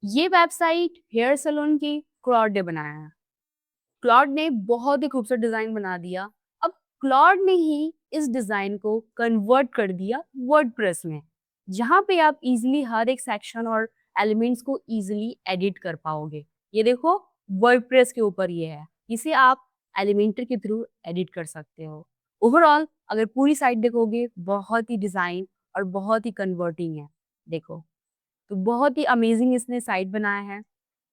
ये website hair salon की Claude ने बनाया है। क्लॉड ने बहुत ही खूबसूरत डिजाइन बना दिया। अब क्लॉड ने ही इस डिजाइन को कन्वर्ट कर दिया वर्डप्रेस में, जहाँ पे आप इजीली हर एक सेक्शन और एलिमेंट्स को इजीली एडिट कर पाओगे। ये देखो, वर्डप्रेस के ऊपर ये है, इसे आप एलिमेंटर के थ्रू एडिट कर सकते हो। ओवरऑल अगर पूरी साइट देखोगे, बहुत ही डिजाइन और बहुत ही कन्वर्टिंग है। देखो, तो बहुत ही अमेजिंग इसने साइट बनाया है।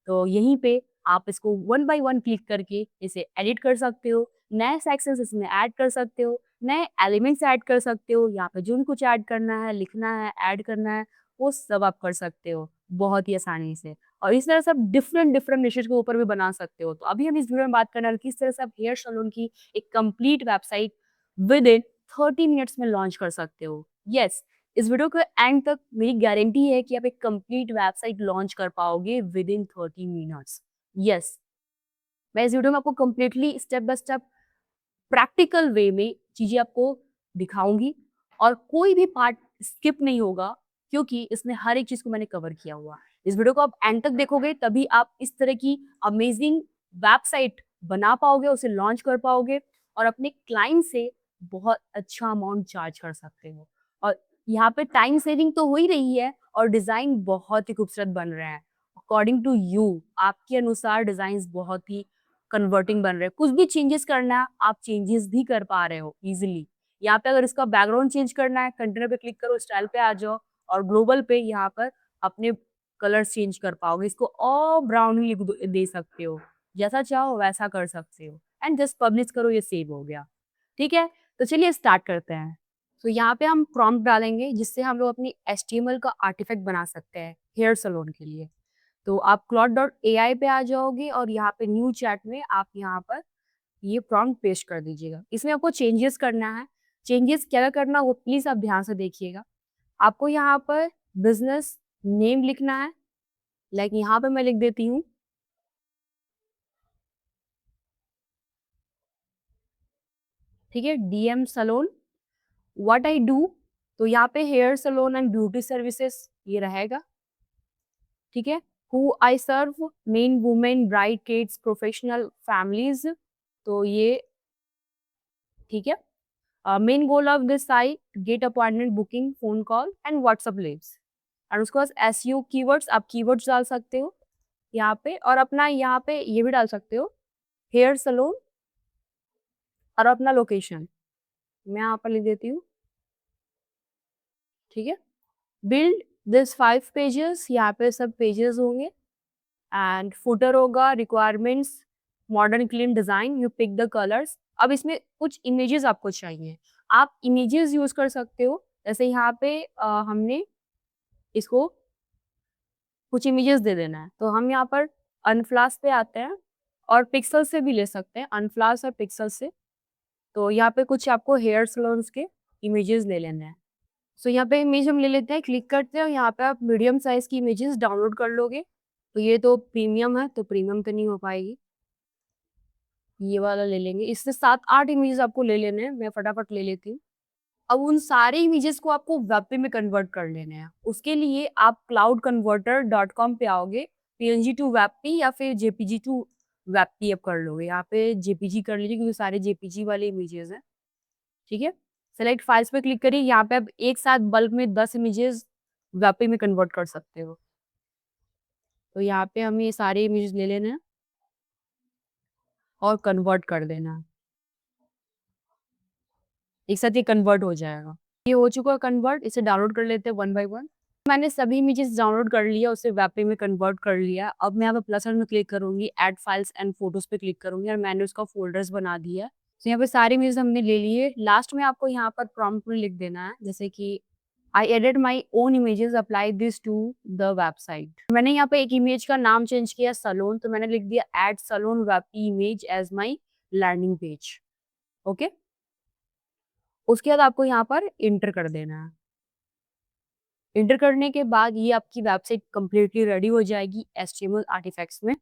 तो यहीं पे आप इसको वन बाय वन क्लिक करके इसे एडिट कर सकते हो, नए सेक्शंस इसमें ऐड कर सकते हो, नए एलिमेंट्स ऐड कर सकते हो, यहाँ पे जो भी कुछ ऐड करना है, लिखना है, ऐड करना है, वो सब आप कर सकते हो बहुत ही आसानी से। और इस तरह से आप डिफरेंट डिफरेंट निशेस के ऊपर भी बना सकते हो। तो अभी हम इस वीडियो में बात करना है किस तरह से आप हेयर सैलून की एक complete website with in 30 minutes में लॉन्च कर सकते हो। यस, इस वीडियो के एंड तक मेरी गारंटी है कि आप एक कंप्लीट वेबसाइट लॉन्च कर पाओगे विद इन 30 मिनट्स। यस, मैं इस वीडियो में आपको completely step by step practical way में चीजें आपको दिखाऊंगी और कोई भी पार्ट स्किप नहीं होगा, क्योंकि इसमें हर एक चीज को मैंने कवर किया हुआ है। इस वीडियो को आप एंड तक देखोगे तभी आप इस तरह की अमेजिंग वेबसाइट बना पाओगे, उसे लॉन्च कर पाओगे और अपने क्लाइंट से बहुत अच्छा अमाउंट चार्ज कर सकते हो। और यहाँ पे टाइम सेविंग तो हो ही रही है और डिजाइन बहुत ही खूबसूरत बन रहे हैं अकॉर्डिंग टू यू। आपके अनुसार डिजाइन बहुत ही कन्वर्टिंग बन रहे हैं। कुछ भी चेंजेस करना है, आप चेंजेस भी कर पा रहे हो इजीली। यहाँ पे अगर इसका बैकग्राउंड चेंज करना है, कंटेनर पे क्लिक करो, स्टाइल पे आ जाओ और ग्लोबल पे यहाँ पर अपने कलर्स चेंज कर पाओगे। इसको और ब्राउन लिख दे सकते हो, जैसा चाहो वैसा कर सकते हो एंड जस्ट पब्लिश करो, ये सेव हो गया। ठीक है, तो चलिए स्टार्ट करते हैं। तो यहाँ पे हम प्रॉम्प्ट डालेंगे जिससे हम लोग अपनी HTML का आर्टिफैक्ट बना सकते हैं हेयर सैलून के लिए। तो आप क्लॉड.ai पे आ जाओगे और यहाँ पे न्यू चैट में आप यहाँ पर ये प्रॉम्प्ट पेस्ट कर दीजिएगा। इसमें आपको चेंजेस करना है। चेंजेस क्या करना वो प्लीज आप ध्यान से देखिएगा। आपको यहाँ पर बिजनेस नेम लिखना है। लाइक यहाँ पे मैं लिख देती हूँ, ठीक है, DM salon what I do. तो यहाँ पे hair salon and beauty services ये रहेगा। ठीक है, who I serve men women bride kids professional families, तो ये ठीक है। Main goal of this site get appointment booking phone call and WhatsApp leads. और उसके बाद SEO कीवर्ड्स, आप कीवर्ड्स डाल सकते हो यहाँ पे और अपना यहाँ पे ये भी डाल सकते हो हेयर सलून और अपना लोकेशन मैं यहाँ पर लिख देती हूँ। ठीक है, बिल्ड दिस 5 पेजेस, यहाँ पे सब पेजेस होंगे एंड फुटर होगा, requirements modern clean design, you pick the colours. अब इसमें कुछ इमेजेस आपको चाहिए, आप इमेजेस यूज कर सकते हो। जैसे यहाँ पे हमने इसको कुछ इमेजेस दे देना है, तो हम यहाँ पर अनफ्लास पे आते हैं और पिक्सल से भी ले सकते हैं, अनफ्लास और पिक्सल से। तो यहाँ पे कुछ आपको हेयर सलोन्स के इमेजेस ले लेने हैं। सो यहाँ पे इमेज हम ले लेते हैं, क्लिक करते हैं और यहाँ पे आप मीडियम साइज की इमेजेस डाउनलोड कर लोगे। तो ये तो प्रीमियम है, तो प्रीमियम तो नहीं हो पाएगी, ये वाला ले लेंगे। इससे 7-8 इमेजेस आपको ले लेने हैं, मैं फटाफट ले लेती हूँ। अब उन सारे इमेजेस को आपको वेब में कन्वर्ट कर लेने हैं। उसके लिए आप cloudconverter.com पे आओगे, PNG टू WebP या फिर JPG टू WebP आप कर लोगे। यहाँ पे JPG कर लीजिए क्योंकि सारे JPG वाले इमेजेस हैं। ठीक है, सेलेक्ट फाइल्स पे क्लिक करिए। यहाँ पे आप एक साथ बल्क में 10 इमेजेस WebP में कन्वर्ट कर सकते हो। तो यहाँ पे हमें ये सारे इमेजेस ले लेना है और कन्वर्ट कर देना है। एक साथ ये कन्वर्ट हो जाएगा। ये हो चुका है कन्वर्ट, इसे डाउनलोड कर लेते हैं वन बाय वन। मैंने सभी इमेजेस डाउनलोड कर लिया, उसे वेब में कन्वर्ट कर लिया। अब मैं यहाँ पे प्लस में क्लिक करूंगी, ऐड फाइल्स एंड फोटोज पे क्लिक करूंगी और मैंने उसका फोल्डर्स बना दिया है। तो यहाँ पे सारे इमेजेस हमने ले लिए। लास्ट में आपको यहाँ पर प्रॉम्प्ट में लिख देना है, जैसे कि I edit my own images, apply this to the website. मैंने यहाँ पे एक इमेज का नाम चेंज किया सलोन, तो मैंने लिख दिया add salon web image as my learning page. Okay, उसके बाद आपको यहाँ पर इंटर कर देना है। इंटर करने के बाद ये आपकी वेबसाइट कंप्लीटली रेडी हो जाएगी HTML आर्टिफैक्ट्स में।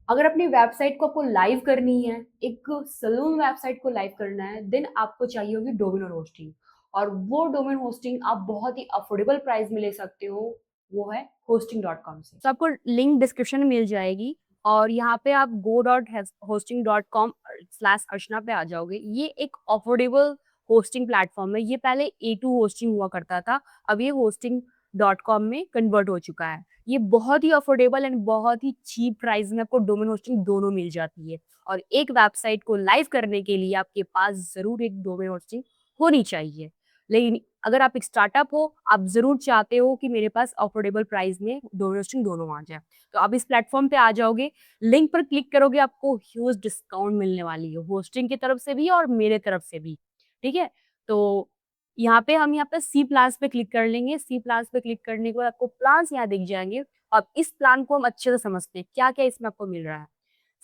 अगर अपनी वेबसाइट को आपको लाइव करनी है, एक सलून वेबसाइट को लाइव करना है, देन आपको चाहिए होगी डोमेन होस्टिंग। और वो डोमेन होस्टिंग आप बहुत ही अफोर्डेबल प्राइस में ले सकते हो। वो है hosting.com से। तो आपको लिंक डिस्क्रिप्शन में मिल जाएगी और यहाँ पे आप go.hosting.com/archana पे आ जाओगे। ये एक अफोर्डेबल होस्टिंग प्लेटफॉर्म है। ये पहले A2 होस्टिंग हुआ करता था, अब ये hosting.com में कन्वर्ट हो चुका है। ये बहुत ही अफोर्डेबल एंड बहुत ही चीप प्राइस में आपको डोमेन होस्टिंग दोनों मिल जाती है और एक वेबसाइट को लाइव करने के लिए आपके पास ज़रूर एक डोमेन होस्टिंग होनी चाहिए। लेकिन अगर आप एक स्टार्टअप हो, आप ज़रूर चाहते हो कि मेरे पास अफोर्डेबल प्राइस में डोमेन होस्टिंग दोनों आ जाए, तो आप इस प्लेटफॉर्म पे आ जाओगे, लिंक पर क्लिक करोगे, आपको ह्यूज डिस्काउंट मिलने वाली है, होस्टिंग की तरफ से भी और मेरे तरफ से भी, ठीक है? तो यहाँ पे सी प्लान्स पे क्लिक कर लेंगे, सी प्लान्स पे क्लिक करने के बाद आपको प्लान्स यहाँ दिख जाएँगे। अब इस प्लान को हम अच्छे से समझते हैं, क्या-क्या इसमें आपको मिल रहा है।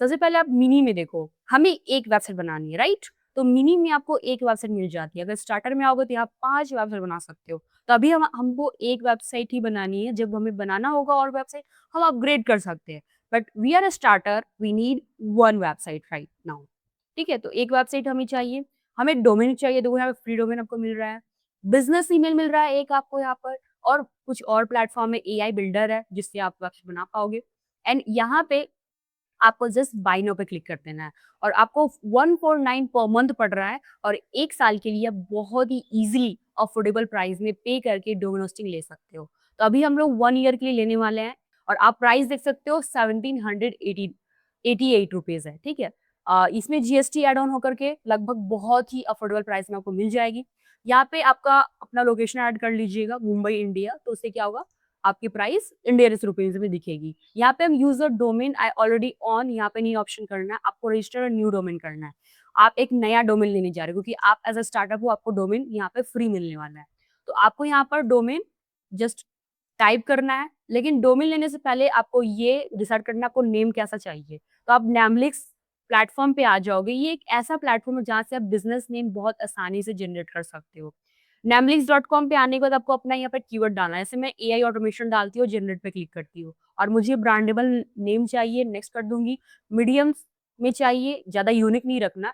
सबसे पहले आप मिनी में देखो, हमें एक वेबसाइट बनानी है, राइट? तो मिनी में आपको एक वेबसाइट मिल जाती है। अगर स्टार्टर में आओगे तो यहाँ 5 वेबसाइट बना सकते हो। तो अभी हम हमको एक वेबसाइट ही बनानी है, जब हमें बनाना होगा और वेबसाइट हम अपग्रेड कर सकते हैं। But we are a starter, we need 1 website right now. ठीक है? तो एक वेबसाइट हमें चाहिए, हमें डोमेन चाहिए, देखो यहाँ पे फ्री डोमेन आपको मिल रहा है। बिज़नेस ईमेल मिल रहा है एक आपको यहाँ पर और कुछ और प्लेटफ़ॉर्म में एआई बिल्डर है, जिससे आप वेबसाइट बना पाओगे। एंड यहाँ पे आपको जस्ट बाय नाउ पे क्लिक कर देना है और आपको 149 पर मंथ पड़ रहा है और 1 साल के लिए आप बहुत ही ईज़िली अफोर्डेबल प्राइस में पे करके डोमेन होस्टिंग ले सकते हो। तो अभी हम लोग 1 ईयर के लिए लेने वाले हैं और आप प्राइस देख सकते हो 1788 रुपीज़ है, ठीक है? इसमें जीएसटी ऐड ऑन होकर के लगभग बहुत ही अफोर्डेबल प्राइस में आपको मिल जाएगी। यहाँ पे आपका अपना लोकेशन ऐड कर लीजिएगा मुंबई, इंडिया, तो उससे क्या होगा आपकी प्राइस इंडियन रुपीज़ में दिखेगी। यहाँ पे हम user domain I already on यहाँ पे नहीं ऑप्शन करना है, आपको रजिस्टर और न्यू डोमेन करना है। आप एक नया डोमेन लेने जा रहे हो क्योंकि आप एज़ अ स्टार्टअप हो आपको डोमेन यहाँ पे फ्री मिलने वाला है। तो आपको यहाँ पर डोमेन जस्ट टाइप करना है, लेकिन डोमेन लेने से पहले आपको ये डिसाइड करना है आपको नेम कैसा चाहिए। तो आप नेमलिक्स प्लेटफ़ॉर्म पे आ जाओगे। ये एक ऐसा प्लेटफ़ॉर्म है जहाँ से आप बिज़नेस नेम बहुत आसानी से जनरेट कर सकते हो। Namelyx.com पे आने के बाद आपको अपना यहाँ पे कीवर्ड डालना है। जैसे मैं एआई ऑटोमेशन डालती हूँ, जनरेट पे क्लिक करती हूँ और मुझे ब्रांडेबल नेम चाहिए, नेक्स्ट कर दूँगी। मीडियम्स में चाहिए, ज़्यादा यूनिक नहीं रखना,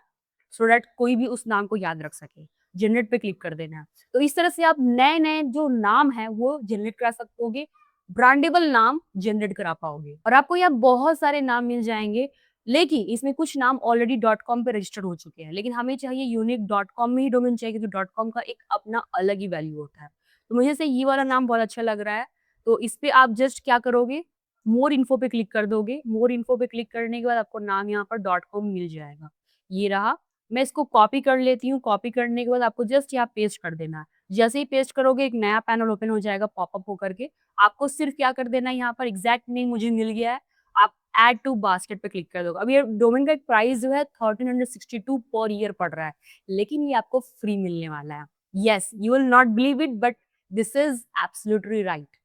सो दैट कोई भी उस नाम को याद रख सके। जनरेट पे क्लिक कर देना है। तो इस तरह से आप नए-नए जो नाम हैं, वो जनरेट करा सकोगे, ब्रांडेबल नाम जनरेट करा पाओगे और आपको यहाँ बहुत सारे नाम मिल जाएँगे, लेकिन इसमें कुछ नाम ऑलरेडी डॉट कॉम पे रजिस्टर्ड हो चुके हैं, लेकिन हमें चाहिए यूनिक डॉट कॉम में ही डोमेन चाहिए क्योंकि डॉट कॉम का एक अपना अलग ही वैल्यू होता है। तो मुझे से ये वाला नाम बहुत अच्छा लग रहा है, तो इस पे आप जस्ट क्या करोगे, मोर इन्फो पे क्लिक कर दोगे। मोर इन्फो पे क्लिक करने के बाद आपको नाम यहाँ पर डॉट कॉम मिल जाएगा। ये रहा, मैं इसको कॉपी कर लेती हूँ, कॉपी करने के बाद आपको जस्ट यहाँ पेस्ट कर देना है। जैसे ही पेस्ट करोगे एक नया पैनल ओपन हो जाएगा पॉपअप होकर के। आपको सिर्फ क्या कर देना है यहाँ पर एग्ज़ैक्ट नेम मुझे मिल गया है, आप ऐड टू बास्केट पे क्लिक कर दोगे। अब ये डोमेन का एक प्राइस जो है 1362 पर ईयर पड़ रहा है, लेकिन ये आपको फ्री मिलने वाला है। Yes, you will not believe it but this is absolutely right.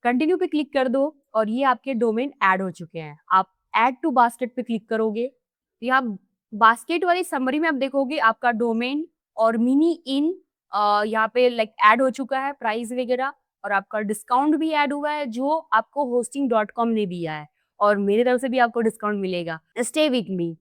Continue पे क्लिक कर दो और ये आपके डोमेन ऐड हो चुके हैं। आप ऐड टू बास्केट पे क्लिक करोगे, तो यहाँ बास्केट वाली समरी में आप देखोगे आपका डोमेन और मिनी इन यहाँ पे लाइक ऐड हो चुका है प्राइस वगैरह और आपका डिस्काउंट भी ऐड हुआ है जो आपको hosting.com ने दिया है और मेरी तरफ से भी आपको डिस्काउंट मिलेगा। Stay with me.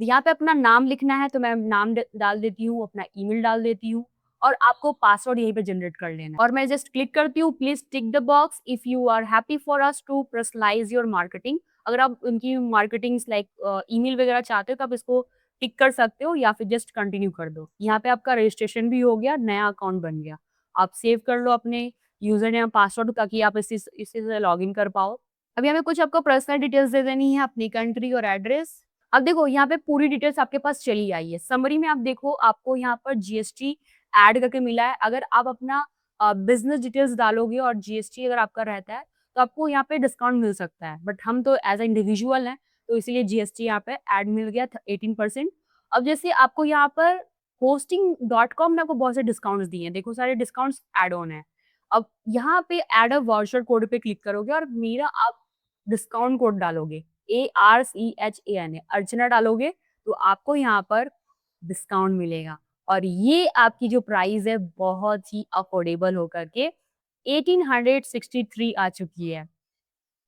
यहाँ पे अपना नाम लिखना है तो मैं नाम डाल देती हूँ, अपना ईमेल डाल देती हूँ और आपको पासवर्ड यहीं पे जनरेट कर लेना है और मैं जस्ट क्लिक करती हूँ please tick the box if you are happy for us to personalise your marketing. अगर आप उनकी मार्केटिंग लाइक ईमेल वगैरह चाहते हो तो आप इसको टिक कर सकते हो या फिर जस्ट कंटिन्यू कर दो। यहाँ पे आपका रजिस्ट्रेशन भी हो गया, नया अकाउंट बन गया। आप सेव कर लो अपने यूजर नेम पासवर्ड ताकि आप इसी से लॉग इन कर पाओ। अभी हमें कुछ आपको पर्सनल डिटेल्स दे देनी है, अपनी कंट्री और एड्रेस। अब देखो यहाँ पे पूरी डिटेल्स आपके पास चली आई है। समरी में आप देखो आपको यहाँ पर जीएसटी ऐड करके मिला है। अगर आप अपना बिज़नेस डिटेल्स डालोगे और जीएसटी अगर आपका रहता है, तो आपको यहाँ पे डिस्काउंट मिल सकता है। बट हम तो एज़ अ इंडिविजुअल हैं, तो इसीलिए जीएसटी यहाँ पे ऐड मिल गया था 18%। अब जैसे आपको यहाँ पर hosting.com ने आपको बहुत से डिस्काउंट्स दिए हैं। देखो सारे डिस्काउंट्स ऐड ऑन है। अब यहाँ पे ऐड अ वाउचर कोड पे क्लिक करोगे और मेरा आप डिस्काउंट कोड डालोगे ARCHANA अर्चना डालोगे तो आपको यहाँ पर डिस्काउंट मिलेगा और ये आपकी जो प्राइस है बहुत ही अफोर्डेबल होकर के 1863 आ चुकी है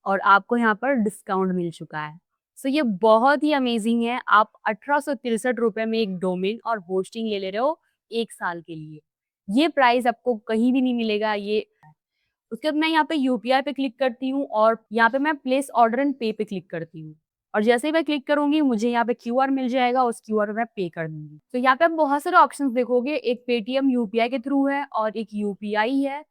और आपको यहाँ पर डिस्काउंट मिल चुका है। सो ये बहुत ही अमेजिंग है। आप 1863 रुपए में एक डोमेन और होस्टिंग ले रहे हो 1 साल के लिए। ये प्राइस आपको कहीं भी नहीं मिलेगा। ये उसके बाद मैं यहाँ पे यूपीआई पे क्लिक करती हूँ और यहाँ पे मैं प्लेस ऑर्डर एंड पे पे क्लिक करती हूँ। और जैसे ही मैं क्लिक करूँगी मुझे यहाँ पे क्यूआर मिल जाएगा, उस क्यूआर पे मैं पे कर दूँगी। तो यहाँ पे आप बहुत सारे ऑप्शंस देखोगे, एक पेटीएम यूपीआई के थ्रू है और एक यूपीआई है।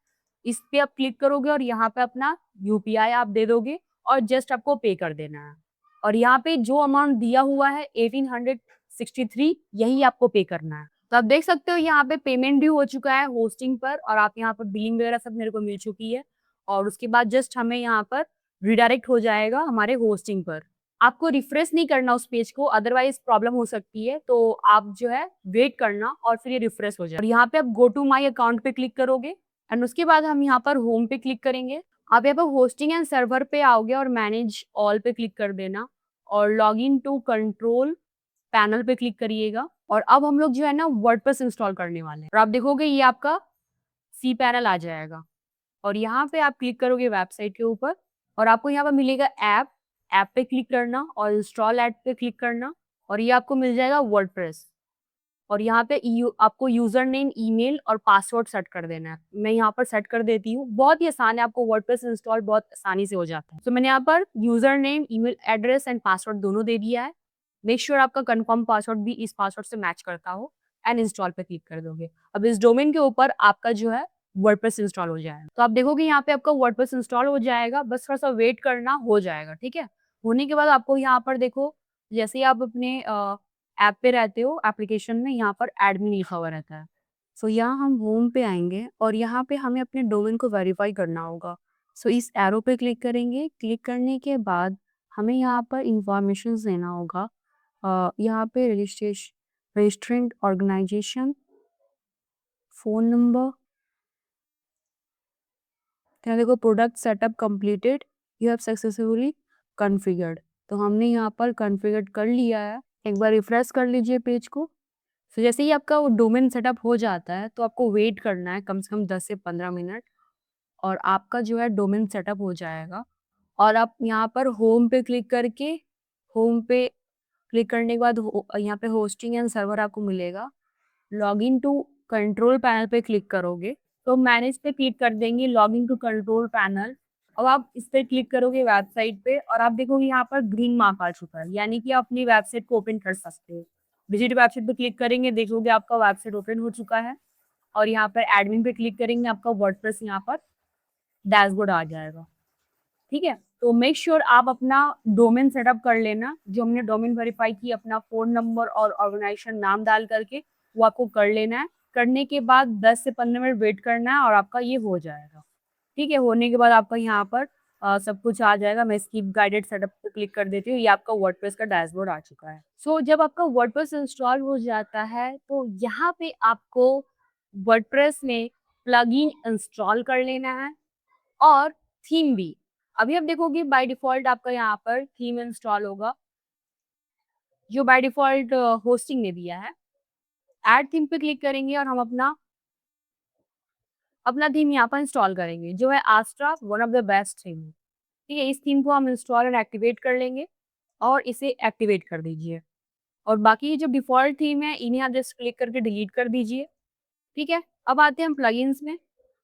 इस पे आप क्लिक करोगे और यहाँ पे अपना यूपीआई आप दे दोगे और जस्ट आपको पे कर देना है। और यहाँ पे जो अमाउंट दिया हुआ है 1863 यही आपको पे करना है। तो आप देख सकते हो यहाँ पे पेमेंट भी हो चुका है होस्टिंग पर और आप यहाँ पर बिलिंग वगैरह सब मेरे को मिल चुकी है और उसके बाद जस्ट हमें यहाँ पर रिडायरेक्ट हो जाएगा हमारे होस्टिंग पर। आपको रिफ्रेश नहीं करना उस पेज को, अदरवाइज प्रॉब्लम हो सकती है, तो आप जो है वेट करना और फिर ये रिफ्रेश हो जाए। और यहाँ पे आप गो टू माई अकाउंट पे क्लिक करोगे एंड उसके बाद हम यहाँ पर होम पे क्लिक करेंगे। आप यहाँ पर होस्टिंग एंड सर्वर पे आओगे और मैनेज ऑल पे क्लिक कर देना और log in to control panel पे क्लिक करिएगा। और अब हम लोग जो है ना वर्डप्रेस इंस्टॉल करने वाले हैं और आप देखोगे ये आपका सी पैनल आ जाएगा और यहाँ पे आप क्लिक करोगे वेबसाइट के ऊपर और आपको यहाँ पर मिलेगा ऐप, ऐप पे क्लिक करना और इंस्टॉल ऐप पे क्लिक करना और ये आपको मिल जाएगा वर्डप्रेस। और यहाँ पे आपको यूजर नेम, ईमेल और पासवर्ड सेट कर देना है। मैं यहाँ पर सेट कर देती हूँ, बहुत ही आसान है, आपको वर्डप्रेस इंस्टॉल बहुत आसानी से हो जाता है। तो मैंने यहाँ पर user name, email address and password दोनों दे दिया है। मेक श्योर आपका कंफर्म पासवर्ड भी इस पासवर्ड से मैच करता हो एंड इंस्टॉल पे क्लिक कर दोगे। अब इस डोमेन के ऊपर आपका जो है वर्डप्रेस इंस्टॉल हो जाएगा। तो आप देखोगे यहाँ पे आपका वर्डप्रेस इंस्टॉल हो जाएगा, बस थोड़ा सा वेट करना, हो जाएगा, ठीक है। होने के बाद आपको यहाँ पर देखो, जैसे ही आप अपने ऐप पे रहते हो, एप्लीकेशन में यहाँ पर एडमिन लिखा हुआ रहता है। सो यहाँ हम होम पे आएंगे और यहाँ पे हमें अपने डोमेन को वेरीफाई करना होगा। सो इस एरो पे क्लिक करेंगे। क्लिक करने के बाद हमें यहाँ पर इंफॉर्मेशन देना होगा। यहाँ पे रजिस्ट्रेंट ऑर्गेनाइजेशन, फ़ोन नंबर, यहाँ देखो product setup completed, you have successfully configured. तो हमने यहाँ पर कॉन्फ़िगर कर लिया है। एक बार रिफ्रेश कर लीजिए पेज को। तो जैसे ही आपका वो डोमेन सेटअप हो जाता है तो आपको वेट करना है कम से कम 10 से 15 मिनट और आपका जो है डोमेन सेटअप हो जाएगा। और आप यहाँ पर होम पे क्लिक करके, होम पे क्लिक करने के बाद यहाँ पे होस्टिंग एंड सर्वर आपको मिलेगा। लॉगिन टू कंट्रोल पैनल पे क्लिक करोगे तो मैनेज पे क्लिक कर देंगे, लॉगिन टू कंट्रोल पैनल। अब आप इस पे क्लिक करोगे वेबसाइट पे और आप देखोगे यहाँ पर ग्रीन मार्क आ चुका है, यानी कि आप अपनी वेबसाइट को ओपन कर सकते हो। विजिट वेबसाइट पे क्लिक करेंगे, देखोगे आपका वेबसाइट ओपन हो चुका है और यहाँ पर एडमिन पे क्लिक करेंगे, आपका वर्डप्रेस यहाँ पर डैशबोर्ड आ जाएगा, ठीक है। तो मेक श्योर आप अपना डोमेन सेटअप कर लेना, जो हमने डोमेन वेरीफाई की, अपना फ़ोन नंबर और ऑर्गेनाइजेशन नाम डाल करके वो आपको कर लेना है। करने के बाद 10 से 15 मिनट वेट करना है और आपका ये हो जाएगा, ठीक है। होने के बाद आपका यहाँ पर सब कुछ आ जाएगा। मैं स्किप गाइडेड सेटअप पे क्लिक कर देती हूँ, ये आपका वर्डप्रेस का डैशबोर्ड आ चुका है। सो जब आपका वर्डप्रेस इंस्टॉल हो जाता है तो यहाँ पे आपको वर्डप्रेस में प्लगइन इंस्टॉल कर लेना है और थीम भी। अभी आप देखोगे बाय डिफ़ॉल्ट आपका यहाँ पर थीम इंस्टॉल होगा, जो बाय डिफ़ॉल्ट होस्टिंग ने दिया है। ऐड थीम पे क्लिक करेंगे और हम अपना अपना थीम यहाँ पर इंस्टॉल करेंगे, जो है Astra, one of the best theme है। ठीक है, इस थीम को हम इंस्टॉल एंड एक्टिवेट कर लेंगे और इसे एक्टिवेट कर दीजिए। और बाकी ये जो डिफ़ॉल्ट थीम है, इन्हें आप जस्ट क्लिक करके डिलीट कर दीजिए, ठीक है। अब आते हैं हम प्लगइन्स में।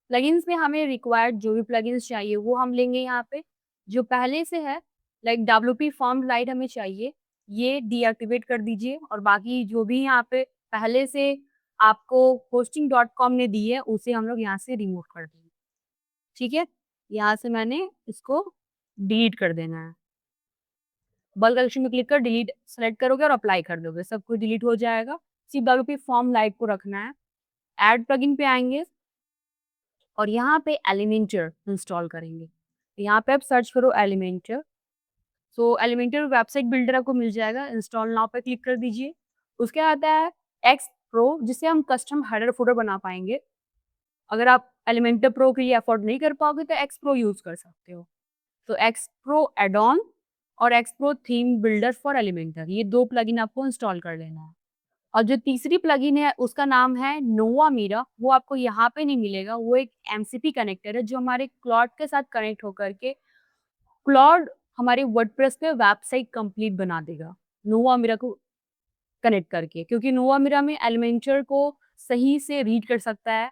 प्लगइन्स में हमें रिक्वायर्ड जो भी प्लगइन्स चाहिए वो हम लेंगे यहाँ पे। जो पहले से है, लाइक डब्ल्यूपी फॉर्म लाइट हमें चाहिए, ये डीएक्टिवेट कर दीजिए और बाकी जो भी यहाँ पे पहले से आपको hosting.com ने दी है उसे हम लोग यहाँ से रिमूव कर देंगे, ठीक है। यहाँ से मैंने इसको डिलीट कर देना है। बल्क कलेक्शन में क्लिक कर डिलीट सेलेक्ट करोगे और अप्लाई कर दोगे, सब कुछ डिलीट हो जाएगा। सिर्फ डब्ल्यूपी फॉर्म लाइट को रखना है। ऐड प्लगइन पे आएंगे और यहाँ पे एलिमेंटर इंस्टॉल करेंगे। यहाँ पे आप सर्च करो एलिमेंटर। सो एलिमेंटर वेबसाइट बिल्डर आपको मिल जाएगा, इंस्टॉल नाउ पे क्लिक कर दीजिए। उसके आता है एक्स प्रो, जिससे हम कस्टम हेडर फुटर बना पाएंगे। अगर आप एलिमेंटर प्रो के लिए अफोर्ड नहीं कर पाओगे तो एक्स प्रो यूज कर सकते हो। तो एक्स प्रो एड ऑन और x pro theme builder for Elementor, ये दो प्लगइन आपको इंस्टॉल कर लेना है। और जो तीसरी प्लगइन है उसका नाम है नोवा मीरा, वो आपको यहाँ पे नहीं मिलेगा। वो एक एमसीपी कनेक्टर है जो हमारे क्लॉड के साथ कनेक्ट होकर के क्लॉड हमारे वर्डप्रेस पे वेबसाइट कंप्लीट बना देगा, नोवा मीरा को कनेक्ट करके। क्योंकि नोवा मीरा में एलिमेंटर को सही से रीड कर सकता है,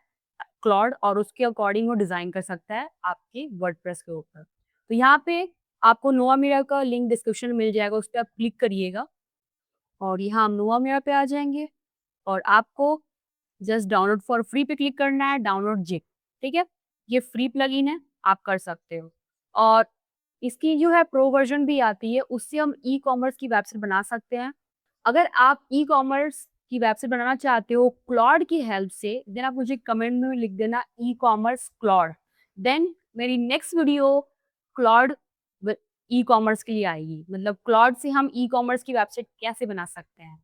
क्लॉड और उसके अकॉर्डिंग वो डिज़ाइन कर सकता है आपके वर्डप्रेस के ऊपर। तो यहाँ पे आपको नोवा मिरर का लिंक डिस्क्रिप्शन में मिल जाएगा, उस पे आप क्लिक करिएगा और यहाँ हम नोवा मिरर पे आ जाएँगे और आपको जस्ट डाउनलोड फॉर फ्री पे क्लिक करना है, डाउनलोड जिप, ठीक है? ये फ्री प्लगइन है, आप कर सकते हो। और इसकी जो है प्रो वर्ज़न भी आती है, उससे हम ई-कॉमर्स की वेबसाइट बना सकते हैं। अगर आप ई-कॉमर्स की वेबसाइट बनाना चाहते हो क्लॉड की हेल्प से, देन आप मुझे कमेंट में लिख देना ई-कॉमर्स क्लॉड। देन मेरी नेक्स्ट वीडियो क्लॉड व ई-कॉमर्स के लिए आएगी। मतलब क्लॉड से हम ई-कॉमर्स की वेबसाइट कैसे बना सकते हैं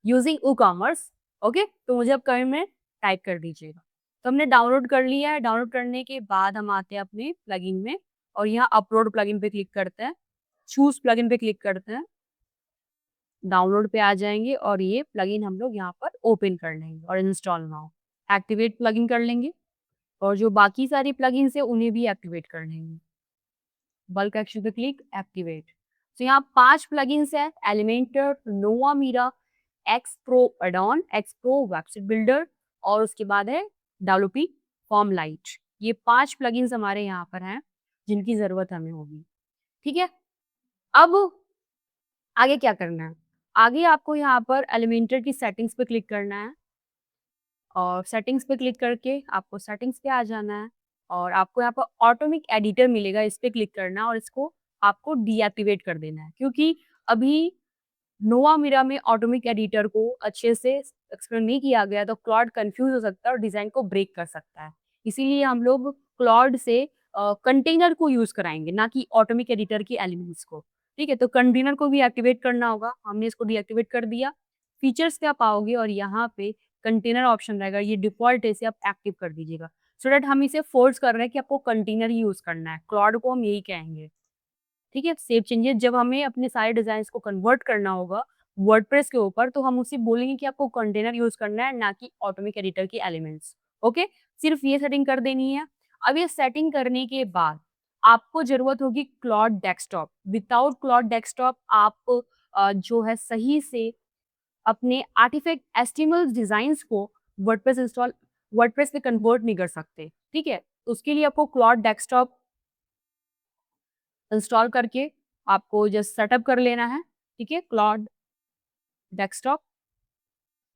यूजिंग वूकॉमर्स। ओके, तो मुझे अब कमेंट में टाइप कर दीजिएगा। तो हमने डाउनलोड कर लिया है, डाउनलोड करने के बाद हम आते हैं अपने प्लगइन में और यहाँ अपलोड प्लगइन पे क्लिक करते हैं, चूज़ प्लगइन पे क्लिक करते हैं, डाउनलोड पे आ जाएँगे और ये प्लगइन हम लोग यहाँ पर ओपन कर लेंगे और इंस्टॉल नाउ, एक्टिवेट प्लगइन कर लेंगे और जो बाकी सारी प्लगइन्स है उन्हें भी एक्टिवेट कर लेंगे। बल्क एक्शन पे क्लिक एक्टिवेट। तो यहाँ 5 प्लगइन्स हैं, Elementor, Nova Mira, X Pro addon, X Pro website builder और उसके बाद है डेवलपिंग फॉर्म लाइट। ये 5 प्लगइन्स हमारे यहाँ पर हैं, जिनकी ज़रूरत हमें होगी। ठीक है? अब आगे क्या करना है? आगे आपको यहाँ पर एलिमेंटर की सेटिंग्स पे क्लिक करना है और सेटिंग्स पे क्लिक करके आपको सेटिंग्स पे आ जाना है और आपको यहाँ पर ऑटोमिक एडिटर मिलेगा, इस पे क्लिक करना है और इसको आपको डीएक्टिवेट कर देना है क्योंकि अभी नोवा मिरा में ऑटोमिक एडिटर को अच्छे से एक्सप्लेन नहीं किया गया तो क्लॉड कंफ्यूज हो सकता है और डिजाइन को ब्रेक कर सकता है। इसीलिए हम लोग क्लॉड से कंटेनर को यूज कराएंगे, ना कि ऑटोमिक एडिटर के एलिमेंट्स को। ठीक है, तो कंटेनर को भी एक्टिवेट करना होगा, हमने इसको डीएक्टिवेट कर दिया। फीचर्स पे आप आओगे और यहाँ पे कंटेनर ऑप्शन रहेगा, ये डिफॉल्ट है, इसे आप एक्टिव कर दीजिएगा सो दैट हम इसे फोर्स कर रहे हैं कि आपको कंटेनर ही यूज करना है, क्लॉड को हम यही कहेंगे। ठीक है? सेव चेंजेस जब हमें अपने सारे डिज़ाइन्स को कन्वर्ट करना होगा वर्डप्रेस के ऊपर, तो हम उसे बोलेंगे कि आपको कंटेनर यूज़ करना है, ना कि ऑटोमिक एडिटर के एलिमेंट्स। ओके? सिर्फ ये सेटिंग कर देनी है। अब ये सेटिंग करने के बाद आपको ज़रूरत होगी Claude desktop. Without Claude desktop आप जो है सही से अपने आर्टिफैक्ट एचटीएमएल डिज़ाइन्स को वर्डप्रेस पे कन्वर्ट नहीं कर सकते। ठीक है? तो उसके लिए आपको क्लॉड डेस्कटॉप इंस्टॉल करके आपको जस्ट सेटअप कर लेना है, ठीक है? क्लॉड डेस्कटॉप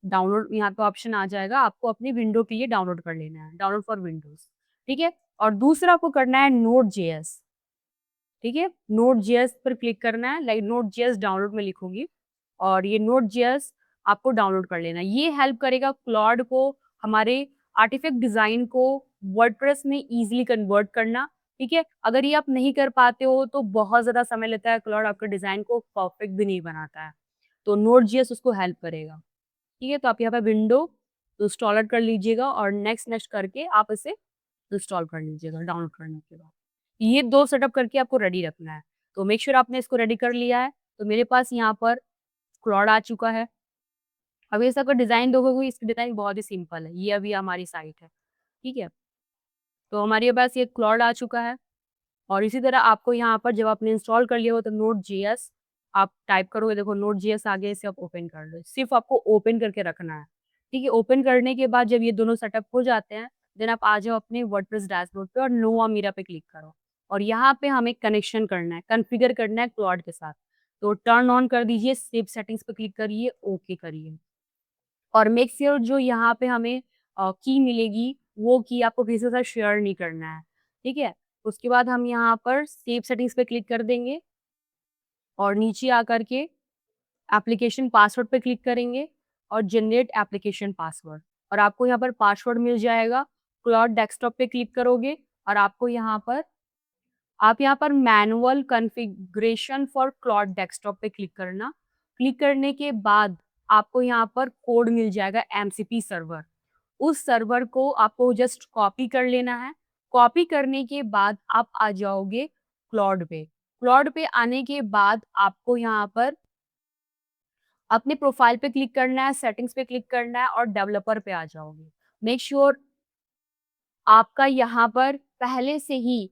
डाउनलोड यहाँ पे ऑप्शन आ जाएगा, आपको अपनी विंडो के लिए डाउनलोड कर लेना है, डाउनलोड फॉर विंडोज़, ठीक है? और दूसरा आपको करना है नोड.जेएस, ठीक है? नोड.जेएस पर क्लिक करना है, लाइक नोड.जेएस डाउनलोड में लिखूँगी और ये नोड.जेएस आपको डाउनलोड कर लेना है। ये हेल्प करेगा क्लॉड को हमारे आर्टिफैक्ट डिज़ाइन को वर्डप्रेस में ईज़िली कन्वर्ट करना, ठीक है? अगर ये आप नहीं कर पाते हो तो बहुत ज़्यादा समय लेता है, क्लॉड आपके डिज़ाइन को परफेक्ट भी नहीं बनाता है। तो नोड.जेएस उसको हेल्प करेगा, ठीक है? तो आप यहाँ पे विंडो इंस्टॉलर कर लीजिएगा और नेक्स्ट नेक्स्ट करके आप इसे इंस्टॉल कर लीजिएगा डाउनलोड करने के बाद। ये 2 सेटअप करके आपको रेडी रखना है। तो मेक श्योर आपने इसको रेडी कर लिया है। तो मेरे पास यहाँ पर क्लॉड आ चुका है। अब इसका अगर डिज़ाइन देखोगे, इसकी डिज़ाइन बहुत ही सिंपल है। ये अभी हमारी साइट है, ठीक है? तो हमारे पास ये क्लॉड आ चुका है और इसी तरह आपको यहाँ पर जब आपने इंस्टॉल कर लिया हो तो नोड.जेएस आप टाइप करोगे, देखो नोड.जेएस आ गया, इसे आप ओपन कर लो। सिर्फ आपको ओपन करके रखना है, ठीक है? ओपन करने के बाद जब ये दोनों सेटअप हो जाते हैं, देन आप आ जाओ अपने वर्डप्रेस डैशबोर्ड पे और नोवा मीरा पे क्लिक करो और यहाँ पे हमें कनेक्शन करना है, कॉन्फ़िगर करना है क्लॉड के साथ। तो टर्न ऑन कर दीजिए, सेव सेटिंग्स पे क्लिक करिए, ओके करिए। और मेक श्योर जो यहाँ पे हमें की मिलेगी, वो की आपको किसी के साथ शेयर नहीं करना है, ठीक है? उसके बाद हम यहाँ पर सेव सेटिंग्स पे क्लिक कर देंगे और नीचे आकर के एप्लीकेशन पासवर्ड पे क्लिक करेंगे और जनरेट एप्लीकेशन पासवर्ड और आपको यहाँ पर पासवर्ड मिल जाएगा। क्लॉड डेस्कटॉप पे क्लिक करोगे और आपको यहाँ पर manual configuration for Claude desktop पे क्लिक करना। क्लिक करने के बाद आपको यहाँ पर कोड मिल जाएगा एमसीपी सर्वर। उस सर्वर को आपको जस्ट कॉपी कर लेना है। कॉपी करने के बाद आप आ जाओगे क्लॉड पे। क्लॉड पे आने के बाद आपको यहाँ पर अपने प्रोफाइल पे क्लिक करना है, सेटिंग्स पे क्लिक करना है और डेवलपर पे आ जाओगे। मेक श्योर आपका यहाँ पर पहले से ही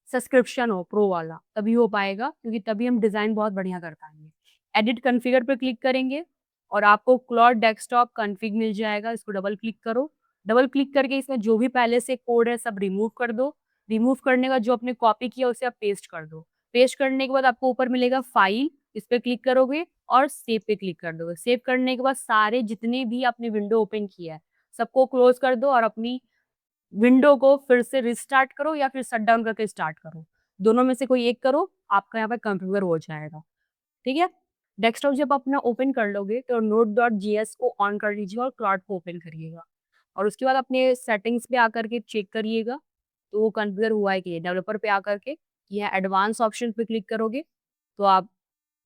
सब्सक्रिप्शन हो प्रो वाला, तभी हो पाएगा क्योंकि तभी हम डिज़ाइन बहुत बढ़िया कर पाएँगे। एडिट कॉन्फ़िगर पे क्लिक करेंगे और आपको क्लॉड डेस्कटॉप कॉन्फ़िग मिल जाएगा, इसको डबल क्लिक करो। डबल क्लिक करके इसमें जो भी पहले से कोड है सब रिमूव कर दो। रिमूव करने का जो आपने कॉपी किया उसे आप पेस्ट कर दो। पेस्ट करने के बाद आपको ऊपर मिलेगा फाइल, इस पे क्लिक करोगे और सेव पे क्लिक कर दोगे। सेव करने के बाद सारे जितने भी आपने विंडो ओपन किया है, सबको क्लोज़ कर दो और अपनी विंडो को फिर से रिस्टार्ट करो या फिर शट डाउन करके स्टार्ट करो। दोनों में से कोई एक करो, आपका यहाँ पे कॉन्फ़िगर हो जाएगा, ठीक है? डेस्कटॉप जब अपना ओपन कर लोगे तो node.js को ऑन कर लीजिए और क्लाउड को ओपन करिएगा और उसके बाद अपने सेटिंग्स पे आकर के चेक करिएगा, तो वो कॉन्फ़िगर हुआ है कि नहीं। डेवलपर पे आकर के या एडवांस ऑप्शन पे क्लिक करोगे, तो आप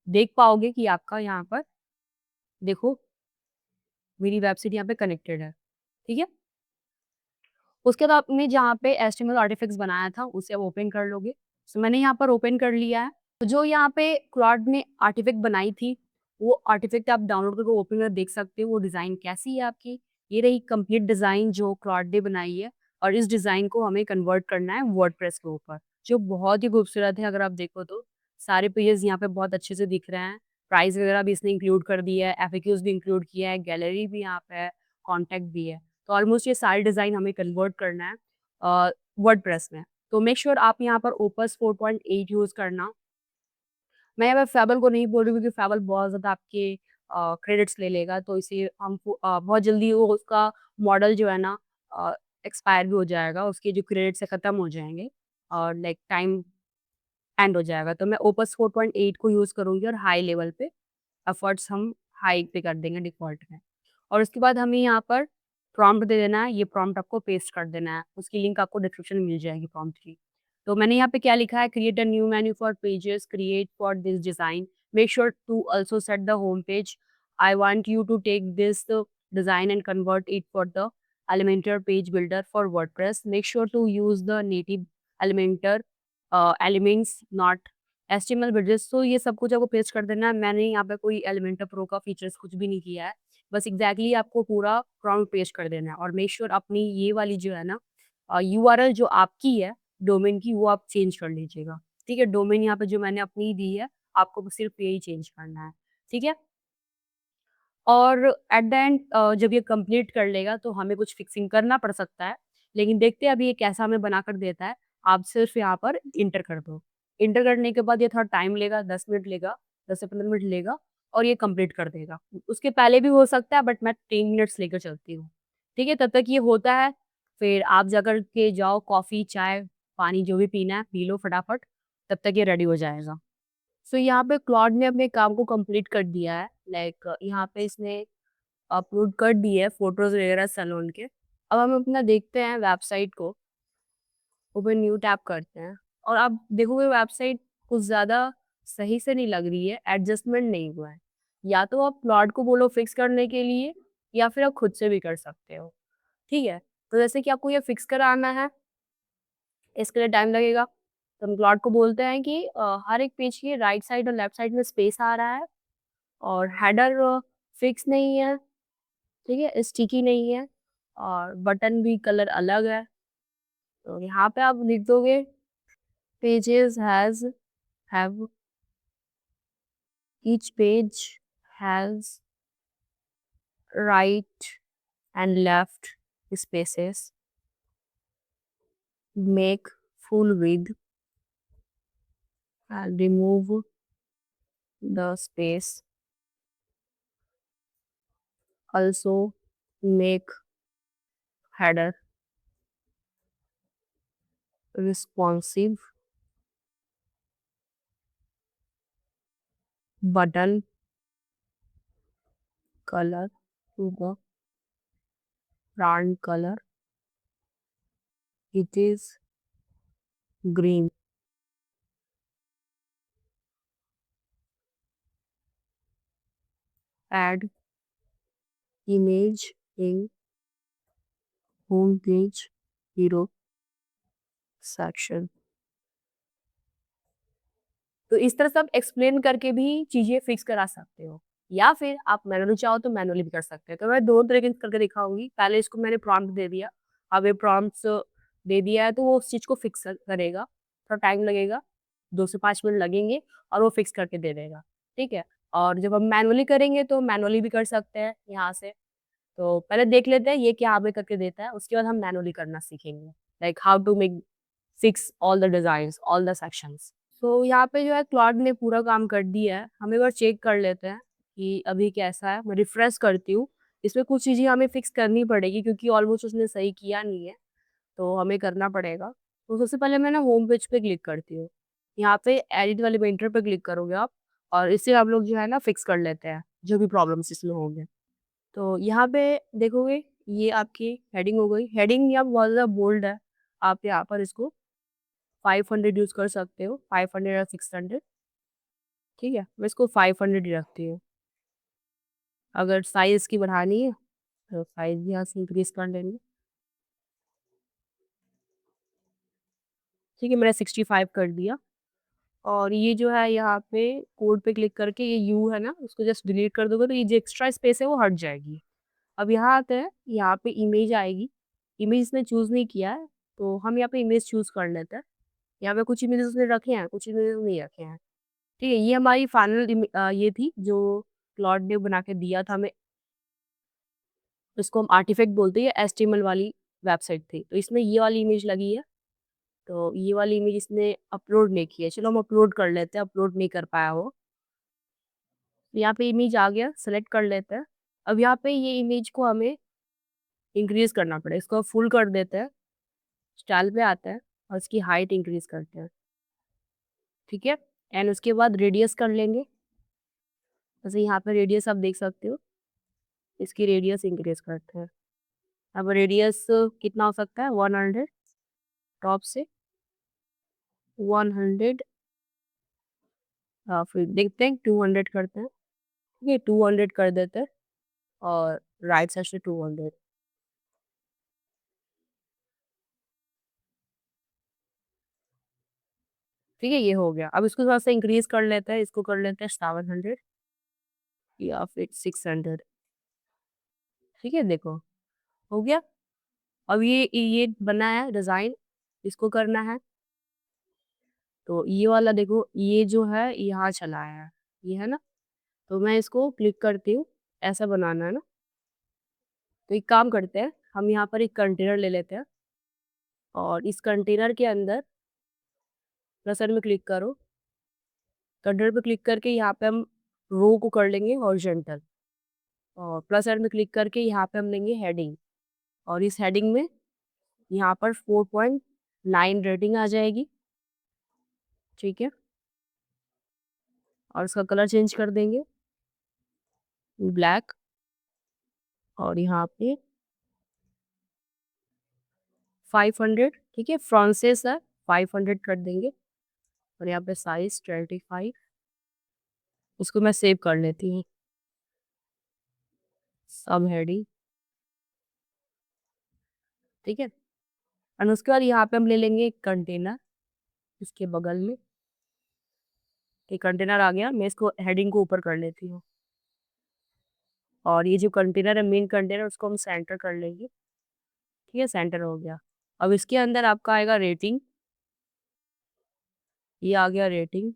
देख पाओगे कि आपका यहाँ पर देखो मेरी वेबसाइट यहाँ पे कनेक्टेड है, ठीक है? उसके बाद आपने जहाँ पे एचटीएमएल आर्टिफैक्ट्स बनाया था, उसे आप ओपन कर लोगे। सो मैंने यहाँ पर ओपन कर लिया है। तो जो यहाँ पे क्लॉड ने आर्टिफैक्ट बनाई थी, वो आर्टिफैक्ट आप डाउनलोड करके ओपन कर देख सकते हो, वो डिज़ाइन कैसी है आपकी। ये रही कंप्लीट डिज़ाइन जो क्लॉड ने बनाई है और इस डिज़ाइन को हमें कन्वर्ट करना है वर्डप्रेस के ऊपर, जो बहुत ही खूबसूरत है अगर आप देखो तो। सारे पेजेज़ यहाँ पे बहुत अच्छे से दिख रहे हैं। प्राइस वगैरह भी इसने इंक्लूड कर दिया है, एफएक्यूज़ भी इंक्लूड किया है, गैलरी भी यहाँ पे है, कॉन्टैक्ट भी है। तो ऑलमोस्ट ये सारे डिज़ाइन हमें कन्वर्ट करना है वर्डप्रेस में। तो मेक श्योर आप यहाँ पर ओपस 4.8 यूज़ करना। मैं यहाँ पे फ़ैबल को नहीं बोल रही हूँ क्योंकि फ़ैबल बहुत ज़्यादा आपके क्रेडिट्स ले लेगा, तो इसे हम बहुत जल्दी वो उसका मॉडल जो है ना एक्सपायर भी हो जाएगा, उसके जो क्रेडिट्स है ख़त्म हो जाएँगे और लाइक टाइम एंड हो जाएगा। तो मैं ओपस 4.8 को यूज़ करूँगी और हाई लेवल पे एफर्ट्स हम हाई पे कर देंगे डिफ़ॉल्ट में। और उसके बाद हमें यहाँ पर प्रॉम्प्ट दे देना है, ये प्रॉम्प्ट आपको पेस्ट कर देना है। उसकी लिंक आपको डिस्क्रिप्शन में मिल जाएगी प्रॉम्प्ट की। तो मैंने यहाँ पे क्या लिखा है, create a new menu for pages, create for this design, make sure to also set the home page. I want you to take this design and convert it for the Elementor page builder for WordPress. Make sure to use the native Elementor elements not HTML bridges. तो ये सब कुछ आपको paste कर देना है। मैंने यहाँ पे कोई एलिमेंटर प्रो का फीचर्स कुछ भी नहीं किया है। बस एग्ज़ैक्टली आपको पूरा प्रॉम्प्ट पेस्ट कर देना है और मेक श्योर अपनी ये वाली जो है ना यूआरएल जो आपकी है डोमेन की, वो आप चेंज कर लीजिएगा। ठीक है? डोमेन यहाँ पे जो मैंने अपनी दी है, आपको बस सिर्फ़ यही चेंज करना है। ठीक है? और एट द एंड जब ये कंप्लीट कर लेगा तो हमें कुछ फिक्सिंग करना पड़ सकता है, लेकिन देखते हैं अभी ये कैसा हमें बनाकर देता है। आप सिर्फ़ यहाँ पर इंटर कर दो। इंटर करने के बाद ये थोड़ा टाइम लेगा, 10 मिनट लेगा, 10 से 15 मिनट लेगा और ये कंप्लीट कर देगा। उसके पहले भी हो सकता है बट मैं 3 मिनट्स लेकर चलती हूँ। ठीक है? तब तक ये होता है, फिर आप जाकर के जाओ कॉफ़ी, चाय, पानी जो भी पीना है पी लो फटाफट, तब तक ये रेडी हो जाएगा। सो यहाँ पे क्लॉड ने अपने काम को कंप्लीट कर दिया है। लाइक यहाँ पे इसने अपलोड कर दिए है फ़ोटोज़ वगैरह सैलून के। अब हम अपना देखते हैं वेबसाइट को, ओपन न्यू टैब करते हैं और आप देखोगे वेबसाइट कुछ ज़्यादा सही से नहीं लग रही है, एडजस्टमेंट नहीं हुआ है। या तो आप क्लॉड को बोलो फिक्स करने के लिए या फिर आप खुद से भी कर सकते हो, ठीक है? तो जैसे कि आपको ये फिक्स कराना है, इसके लिए टाइम लगेगा। तो हम क्लॉड को बोलते हैं कि हर एक पेज की राइट साइड और लेफ्ट साइड में स्पेस आ रहा है और हेडर फिक्स नहीं है, ठीक है? स्टिकी नहीं है और बटन भी कलर अलग है। तो यहाँ पे आप लिख दोगे pages has have each page has right and left spaces, make full width and remove the space. Also make header responsive, button color to the brand color. It is green. Add image in home page hero section. तो इस तरह से आप explain करके भी चीज़ें fix करा सकते हो या फिर आप मैनुअली चाहो तो मैनुअली भी कर सकते हो। तो मैं दोनों तरीके से करके दिखाऊँगी। पहले इसको मैंने प्रॉम्प्ट दे दिया, अब ये प्रॉम्प्ट्स दे दिया है तो वो उस चीज़ को फिक्स करेगा। थोड़ा टाइम लगेगा, 2 से 5 मिनट लगेंगे और वो फिक्स करके दे देगा, ठीक है? और जब हम मैनुअली करेंगे तो मैनुअली भी कर सकते हैं यहाँ से। तो पहले देख लेते हैं ये क्या हमें करके देता है, उसके बाद हम मैनुअली करना सीखेंगे, like how to make fix all the design, all the sections. तो यहाँ पे जो है क्लॉड ने पूरा काम कर दिया है, हम एक बार चेक कर लेते हैं कि अभी कैसा है। मैं रिफ्रेश करती हूँ, इसमें कुछ चीज़ें हमें फिक्स करनी पड़ेगी क्योंकि ऑलमोस्ट उसने सही किया नहीं है, तो हमें करना पड़ेगा। तो सबसे पहले मैं ना होम पेज पे क्लिक करती हूँ, यहाँ पे एडिट वाले पेंटर पे क्लिक करोगे आप, और इससे हम लोग जो है ना फिक्स कर लेते हैं जो भी प्रॉब्लम्स इसमें होंगे। तो यहाँ पे देखोगे ये आपकी हेडिंग हो गई, हेडिंग यहाँ बहुत ज़्यादा बोल्ड है, आप यहाँ पर इसको 500 यूज़ कर सकते हो, 500 या 600। ठीक है, मैं इसको 500 ही रखती हूँ। अगर साइज़ की बढ़ानी है तो साइज़ भी यहाँ से इंक्रीज़ कर लेंगे। ठीक है, मैंने 65 कर दिया। और ये जो है यहाँ पे कोड पे क्लिक करके ये यू है ना, उसको जस्ट डिलीट कर दोगे तो ये जो एक्स्ट्रा स्पेस है वो हट जाएगी। अब यहाँ आते हैं, यहाँ पे इमेज आएगी, इमेज इसने चूज़ नहीं किया है, तो हम यहाँ पे इमेज चूज़ कर लेते हैं। यहाँ पे कुछ इमेजेस उसने रखे हैं, कुछ इमेजेस नहीं रखे हैं। ठीक है, ये हमारी फाइनल ये थी जो क्लॉड ने बना के दिया था हमें, इसको हम आर्टिफैक्ट बोलते हैं, एचटीएमएल वाली वेबसाइट थी, तो इसमें ये वाली इमेज लगी है। तो ये वाली इमेज इसने अपलोड नहीं की है, चलो हम अपलोड कर लेते हैं, अपलोड नहीं कर पाया वो। यहाँ पे इमेज आ गया, सेलेक्ट कर लेते हैं। अब यहाँ पे ये इमेज को हमें इंक्रीज करना पड़ेगा, इसको फुल कर देते हैं, स्टाइल पे आता है और इसकी हाइट इंक्रीज करते हैं। ठीक है, एंड उसके बाद रेडियस कर लेंगे, जैसे यहाँ पे रेडियस आप देख सकते हो, इसकी रेडियस इंक्रीज करते हैं। अब रेडियस कितना हो सकता है, 100 टॉप से 100, फिर देखते हैं 200 करते हैं। ठीक है, 200 कर देते हैं और राइट साइड से 200। ठीक है, ये हो गया। अब इसको थोड़ा सा इंक्रीज कर लेते हैं, इसको कर लेते हैं 700 या फिर 600। ठीक है, देखो हो गया। अब ये बना है डिजाइन, इसको करना है। तो ये वाला देखो, ये जो है यहाँ चला है, ये है ना, तो मैं इसको क्लिक करती हूँ, ऐसा बनाना है ना। तो एक काम करते हैं, हम यहाँ पर एक कंटेनर ले लेते हैं और इस कंटेनर के अंदर प्लस में क्लिक करो, कंटेनर पे क्लिक करके यहाँ पे हम रो को कर लेंगे हॉरिजॉन्टल, और प्लस में क्लिक करके यहाँ पे हम देंगे हेडिंग, और इस हेडिंग में यहाँ पर 4.9 रेटिंग आ जाएगी। ठीक है, और इसका कलर चेंज कर देंगे ब्लैक, और यहाँ पे 500। ठीक है, फ्रांसिस है, 500 कर देंगे, और यहाँ पे साइज 25। इसको मैं सेव कर लेती हूँ, सब हेडिंग। ठीक है, और उसके बाद यहाँ पे हम ले लेंगे एक कंटेनर, इसके बगल में एक कंटेनर आ गया, मैं इसको हेडिंग को ऊपर कर लेती हूँ, और ये जो कंटेनर है मेन कंटेनर, उसको हम सेंटर कर लेंगे। ठीक है, सेंटर हो गया। अब इसके अंदर आपका आएगा रेटिंग, ये आ गया रेटिंग।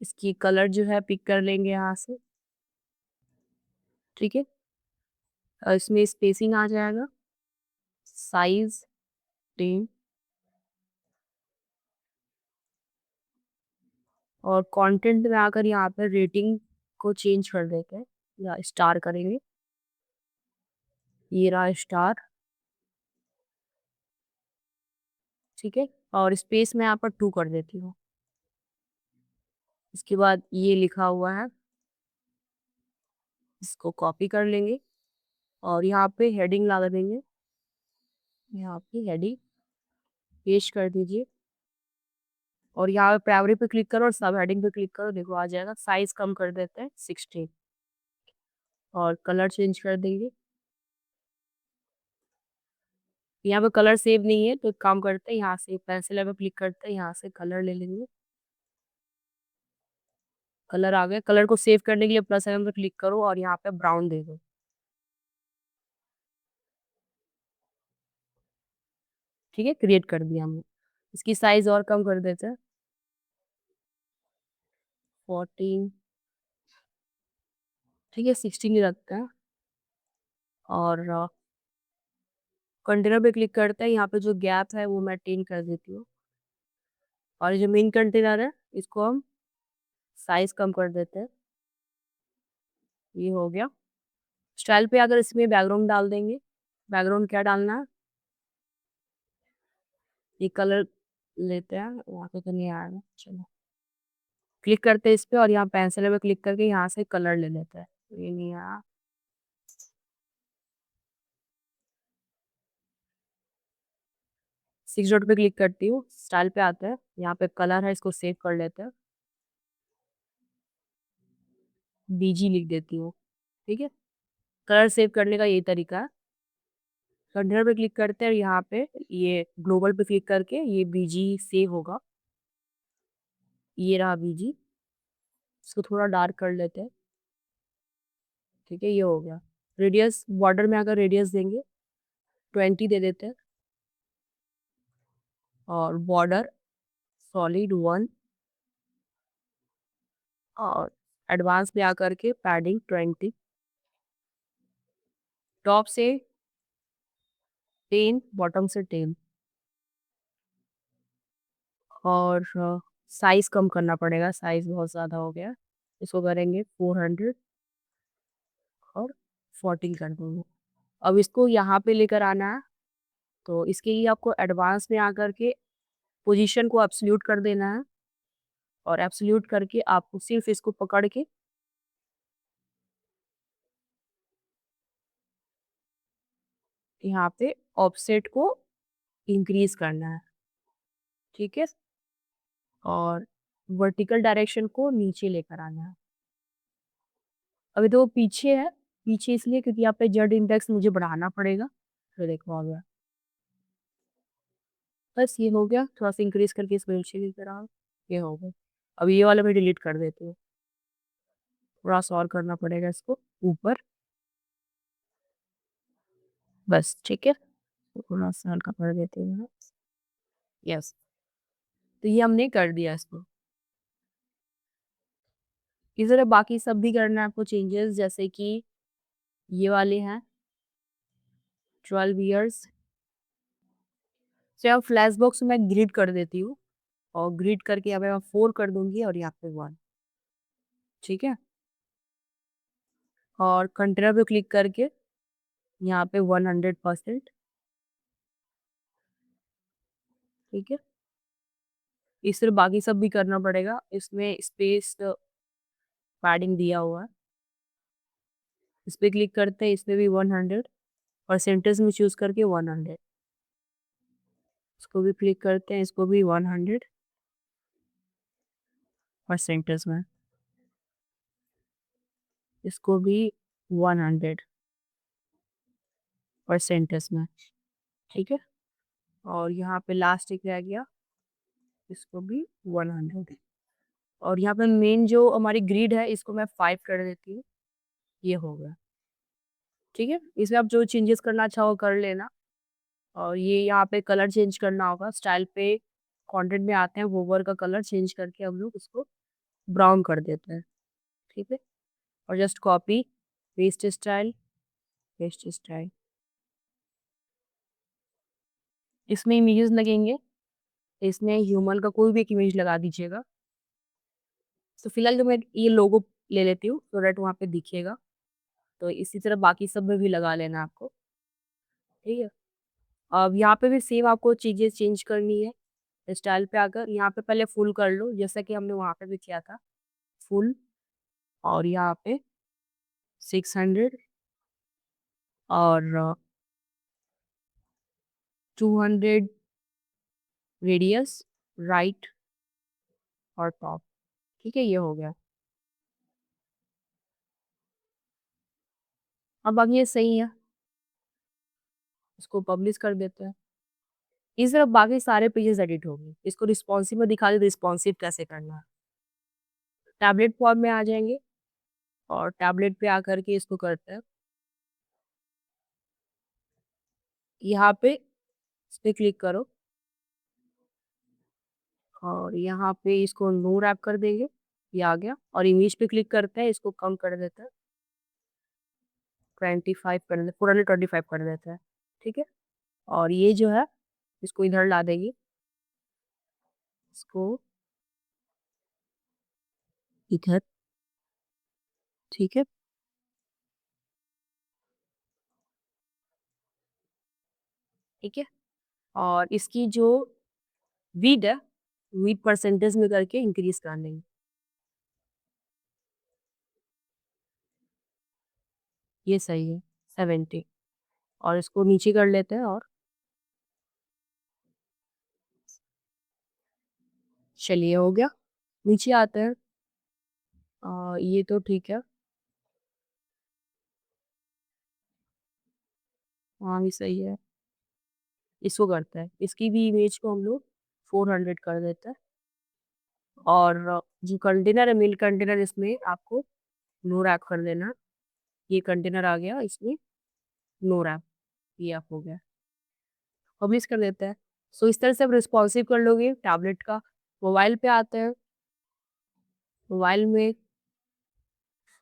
इसकी कलर जो है पिक कर लेंगे यहाँ से। ठीक है, और इसमें स्पेसिंग आ जाएगा, साइज 10, और कंटेंट में आकर यहाँ पर रेटिंग को चेंज कर देते हैं या स्टार करेंगे, ये रहा स्टार। ठीक है, और स्पेस में यहाँ पर 2 कर देती हूँ। इसके बाद ये लिखा हुआ है, इसको कॉपी कर लेंगे और यहाँ पे हेडिंग लगा देंगे, यहाँ पे हेडिंग पेस्ट कर दीजिए, और यहाँ पे प्राइमरी पे क्लिक करो और सब हेडिंग पे क्लिक करो, देखो आ जाएगा। साइज कम कर देते हैं 16, और कलर चेंज कर देंगे। यहाँ पे कलर सेव नहीं है, तो एक काम करते हैं, यहाँ से पेंसिल पे क्लिक करते हैं, यहाँ से कलर ले लेंगे। कलर आ गया, कलर को सेव करने के लिए प्लस आइकन पे क्लिक करो और यहाँ पे ब्राउन दे दो। ठीक है, क्रिएट कर दिया हमने। इसकी साइज और कम कर देते हैं, 14, ठीक है, 16 ही रखते हैं। और कंटेनर पे क्लिक करते हैं, यहाँ पे जो गैप है वो मैं 10 कर देती हूँ। और ये जो मेन कंटेनर है इसको हम साइज कम कर देते हैं। ये हो गया। स्टाइल पे अगर इसमें बैकग्राउंड डाल देंगे, बैकग्राउंड क्या डालना है, ये कलर लेते हैं, वहाँ पे तो नहीं आएगा, चलो क्लिक करते हैं इस पे और यहाँ पेंसिल पे क्लिक करके यहाँ से कलर ले लेते हैं। ये नहीं आया, 6 डॉट पे क्लिक करती हूँ, स्टाइल पे आते हैं, यहाँ पे कलर है, इसको सेव कर लेते हैं, बीजी लिख देती हूँ। ठीक है, कलर सेव करने का यही तरीका है। कंटेनर पे क्लिक करते हैं और यहाँ पे ये ग्लोबल पे क्लिक करके ये बीजी सेव होगा। ये रहा बीजी, इसको थोड़ा डार्क कर लेते हैं। ठीक है, ये हो गया। रेडियस, बॉर्डर में अगर रेडियस देंगे 20 दे देते हैं, और बॉर्डर सॉलिड 1, और एडवांस में आकर के पैडिंग 20, टॉप से 10, बॉटम से 10। और साइज कम करना पड़ेगा, साइज बहुत ज़्यादा हो गया, इसको करेंगे 400 और 14 कर देंगे। अब इसको यहाँ पे लेकर आना है, तो इसके लिए आपको एडवांस में आकर के पोजीशन को एब्सोल्यूट कर देना है, और एब्सोल्यूट करके आपको सिर्फ इसको पकड़ के यहाँ पे ऑफसेट को इंक्रीज करना है। ठीक है, और वर्टिकल डायरेक्शन को नीचे लेकर आना है। अभी तो वो पीछे है, पीछे इसलिए क्योंकि यहाँ पे जेड इंडेक्स मुझे बढ़ाना पड़ेगा। तो देखो आ गया, बस ये हो गया। थोड़ा सा इंक्रीज करके इसको नीचे लेकर आओ, ये हो गया। अब ये वाला मैं डिलीट कर देती हूँ, थोड़ा सा और करना पड़ेगा इसको ऊपर, बस ठीक है। तो थोड़ा सा हल्का कर देती हूँ, यस। तो ये हमने कर दिया इसको। इस तरह बाकी सब भी करना है आपको चेंजेस, जैसे कि ये वाले हैं 12 ईयर्स से। अब फ्लैश बॉक्स में ग्रिड कर देती हूँ, और ग्रिड करके यहाँ पे मैं 4 कर दूंगी और यहाँ पे 1। ठीक है, और कंटेनर पे क्लिक करके यहाँ पे 100%। ठीक है, इस तरह बाकी सब भी करना पड़ेगा। इसमें स्पेस पैडिंग दिया हुआ है, इस पे क्लिक करते हैं, इसमें भी 100, और सेंटर्स में चूज करके 100, इसको भी क्लिक करते हैं, इसको भी 100, और सेंटर्स में इसको भी 100, और सेंटर्स में। ठीक है, और यहाँ पे लास्ट एक रह गया, इसको भी 100। और यहाँ पे मेन जो हमारी ग्रिड है इसको मैं 5 कर देती हूँ, ये हो गया। ठीक है, इसमें आप जो चेंजेस करना चाहो कर लेना। और ये यहाँ पे कलर चेंज करना होगा, स्टाइल पे कंटेंट में आते हैं, वोवर का कलर चेंज करके हम लोग उसको ब्राउन कर देते हैं। ठीक है, और just copy paste style, paste style. इसमें इमेजेस लगेंगे, इसमें ह्यूमन का कोई भी एक इमेज लगा दीजिएगा। तो फिलहाल जो मैं ये लोगो ले लेती हूँ, तो रेट वहाँ पे दिखेगा। तो इसी तरह बाकी सब में भी लगा लेना आपको। ठीक है, अब यहाँ पे भी सेम आपको चीजें चेंज करनी है। स्टाइल पे आकर यहाँ पे पहले फुल कर लो, जैसा कि हमने वहाँ पे भी किया था, फुल। और यहाँ पे 600, और 200 रेडियस, राइट और टॉप। ठीक है, ये हो गया। अब ये सही है, इसको पब्लिश कर देते हैं। इस तरह बाकी सारे पेजेस एडिट होंगे। इसको रिस्पॉन्सिव में दिखा दे, रिस्पॉन्सिव कैसे करना है। टैबलेट फॉर्म में आ जाएंगे, और टैबलेट पे आकर के इसको करते हैं, यहाँ पे इस पे क्लिक करो, और यहाँ पे इसको नो रैप कर देंगे, ये आ गया। और इमेज पे क्लिक करते हैं, इसको कम कर देते हैं, 25 कर दे, 425 कर देते हैं, ठीक है। और ये जो है इसको इधर ला देंगे, इसको इधर, ठीक है। ठीक है, और इसकी जो वीट है, वीट परसेंटेज में करके इंक्रीज कर देंगे। ये सही है 70, और इसको नीचे कर लेते हैं। और चलिए हो गया, नीचे आते हैं। ये तो ठीक है, हाँ ये सही है। इसको करते हैं, इसकी भी इमेज को हम लोग 400 कर देते हैं। और जो कंटेनर है, मिल्क कंटेनर, इसमें आपको नो रैप कर देना। ये कंटेनर आ गया, इसमें नो रैप, ये आप हो गया, पब्लिश कर देते हैं। सो इस तरह से आप रिस्पॉन्सिव कर लोगे टैबलेट का। मोबाइल पे आते हैं, मोबाइल में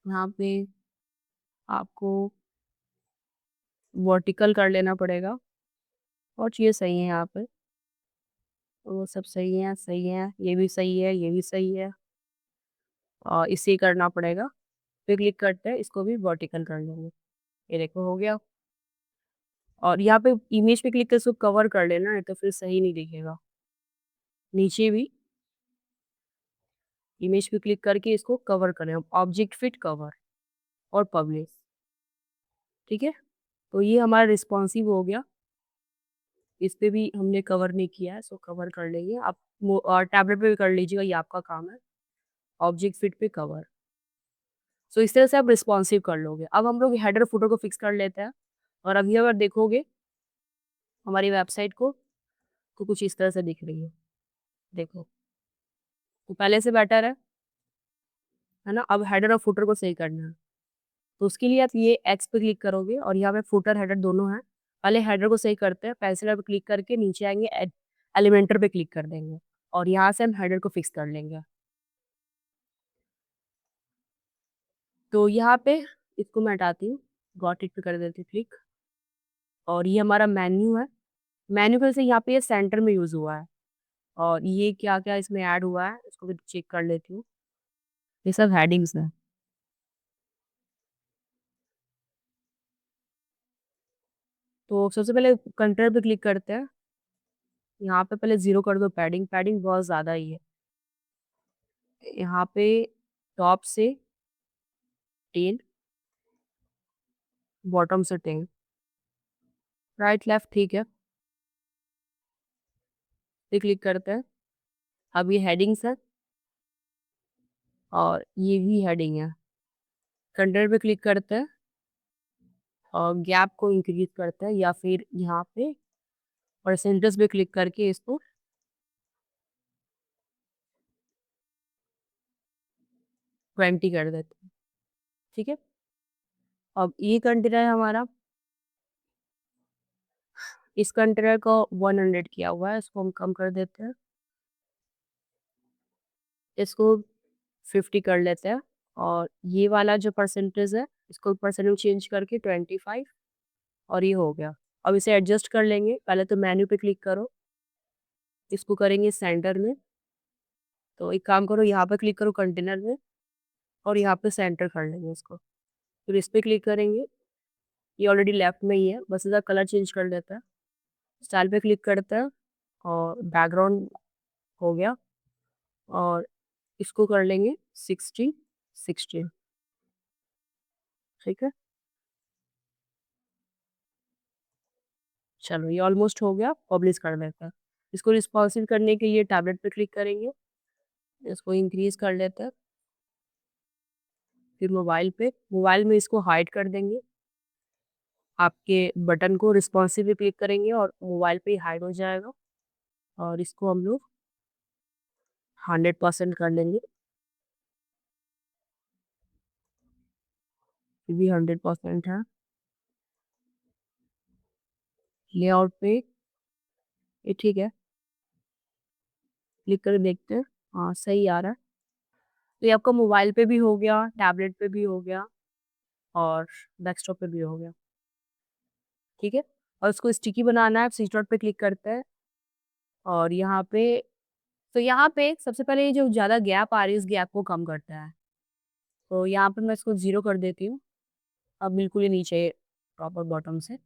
यहाँ पे आपको वर्टिकल कर लेना पड़ेगा, और चीज़ें सही है यहाँ पे, वो सब सही है, सही है, ये भी सही है, ये भी सही है, और इसे करना पड़ेगा। फिर क्लिक करते हैं, इसको भी वर्टिकल कर लेंगे, ये देखो हो गया। और यहाँ पे इमेज पे क्लिक कर इसको कवर कर लेना, नहीं तो फिर सही नहीं दिखेगा। नीचे भी इमेज पे क्लिक करके इसको कवर करें, ऑब्जेक्ट फिट कवर और पब्लिश, ठीक है। तो ये हमारा रिस्पॉन्सिव हो गया, इस पे भी हमने कवर नहीं किया है, सो कवर कर लेंगे आप। और टैबलेट पे भी कर लीजिएगा, ये आपका काम है, ऑब्जेक्ट फिट पे कवर। सो इस तरह से आप रिस्पॉन्सिव कर लोगे। अब हम लोग हेडर फुटर को फिक्स कर लेते हैं। और अभी अगर देखोगे हमारी वेबसाइट को, तो कुछ इस तरह से दिख रही है, देखो, तो पहले से बेटर है ना। अब हेडर और फुटर को सही करना है, तो उसके लिए आप ये एक्स पे क्लिक करोगे, और यहाँ पे फुटर हेडर दोनों है। पहले हेडर को सही करते हैं, पेंसिल पे क्लिक करके नीचे आएंगे, एलिमेंटर पे क्लिक कर देंगे, और यहाँ से हम हेडर को फिक्स कर लेंगे। तो यहाँ पे इसको मैं हटाती हूँ, गॉट इट पे कर देती हूँ क्लिक। और ये हमारा मेन्यू है, मेन्यू पे से यहाँ पे ये सेंटर में यूज हुआ है। और ये क्या क्या इसमें ऐड हुआ है, इसको भी चेक कर लेती हूँ। ये सब हेडिंग्स है। तो सबसे पहले कंटेंट पे क्लिक करते हैं, यहाँ पे पहले 0 कर दो, पैडिंग पैडिंग बहुत ज़्यादा ही है। यहाँ पे टॉप से 10, बॉटम से 10, राइट लेफ्ट, ठीक है। फिर क्लिक करते हैं, अब ये हेडिंग्स है, और ये भी हेडिंग है। कंटेंट पे क्लिक करते हैं, और गैप को इंक्रीज करते हैं, या फिर यहाँ पे परसेंटेज पे क्लिक करके इसको 20 कर देते हैं, ठीक है। अब ये कंटेनर हमारा, इस कंटेनर को 100 किया हुआ है, इसको हम कम कर देते हैं, इसको 50 कर लेते हैं। और ये वाला जो परसेंटेज है, इसको परसेंटेज चेंज करके 25, और ये हो गया। अब इसे एडजस्ट कर लेंगे, पहले तो मेन्यू पे क्लिक करो, इसको करेंगे सेंटर में। तो एक काम करो, यहाँ पे क्लिक करो कंटेनर में, और यहाँ पे सेंटर कर लेंगे इसको। फिर इस पे क्लिक करेंगे, ये ऑलरेडी लेफ्ट में ही है, बस इसका कलर चेंज कर देता है। स्टाइल पे क्लिक करते हैं, और बैकग्राउंड हो गया, और इसको कर लेंगे 60, ठीक है। चलो ये ऑलमोस्ट हो गया, पब्लिश कर देते हैं। इसको रिस्पॉन्सिव करने के लिए टैबलेट पे क्लिक करेंगे, इसको इंक्रीज कर लेते हैं। फिर मोबाइल पे, मोबाइल में इसको हाइड कर देंगे, आपके बटन को रिस्पॉन्सिव पे क्लिक करेंगे और मोबाइल पे ही हाइड हो जाएगा। और इसको हम लोग 100% कर लेंगे, फिर भी 100% है। लेआउट पे ये ठीक है, क्लिक करके देखते हैं, हाँ सही आ रहा है। तो ये आपका मोबाइल पे भी हो गया, टैबलेट पे भी हो गया, और डेस्कटॉप पे भी हो गया, ठीक है? और उसको स्टिकी बनाना है, स्विच डॉट पे क्लिक करते हैं और यहाँ पे तो यहाँ पे सबसे पहले ये जो ज़्यादा गैप आ रही है, इस गैप को कम करता है। तो यहाँ पे मैं इसको 0 कर देती हूँ, अब बिल्कुल ही नीचे प्रॉपर बॉटम से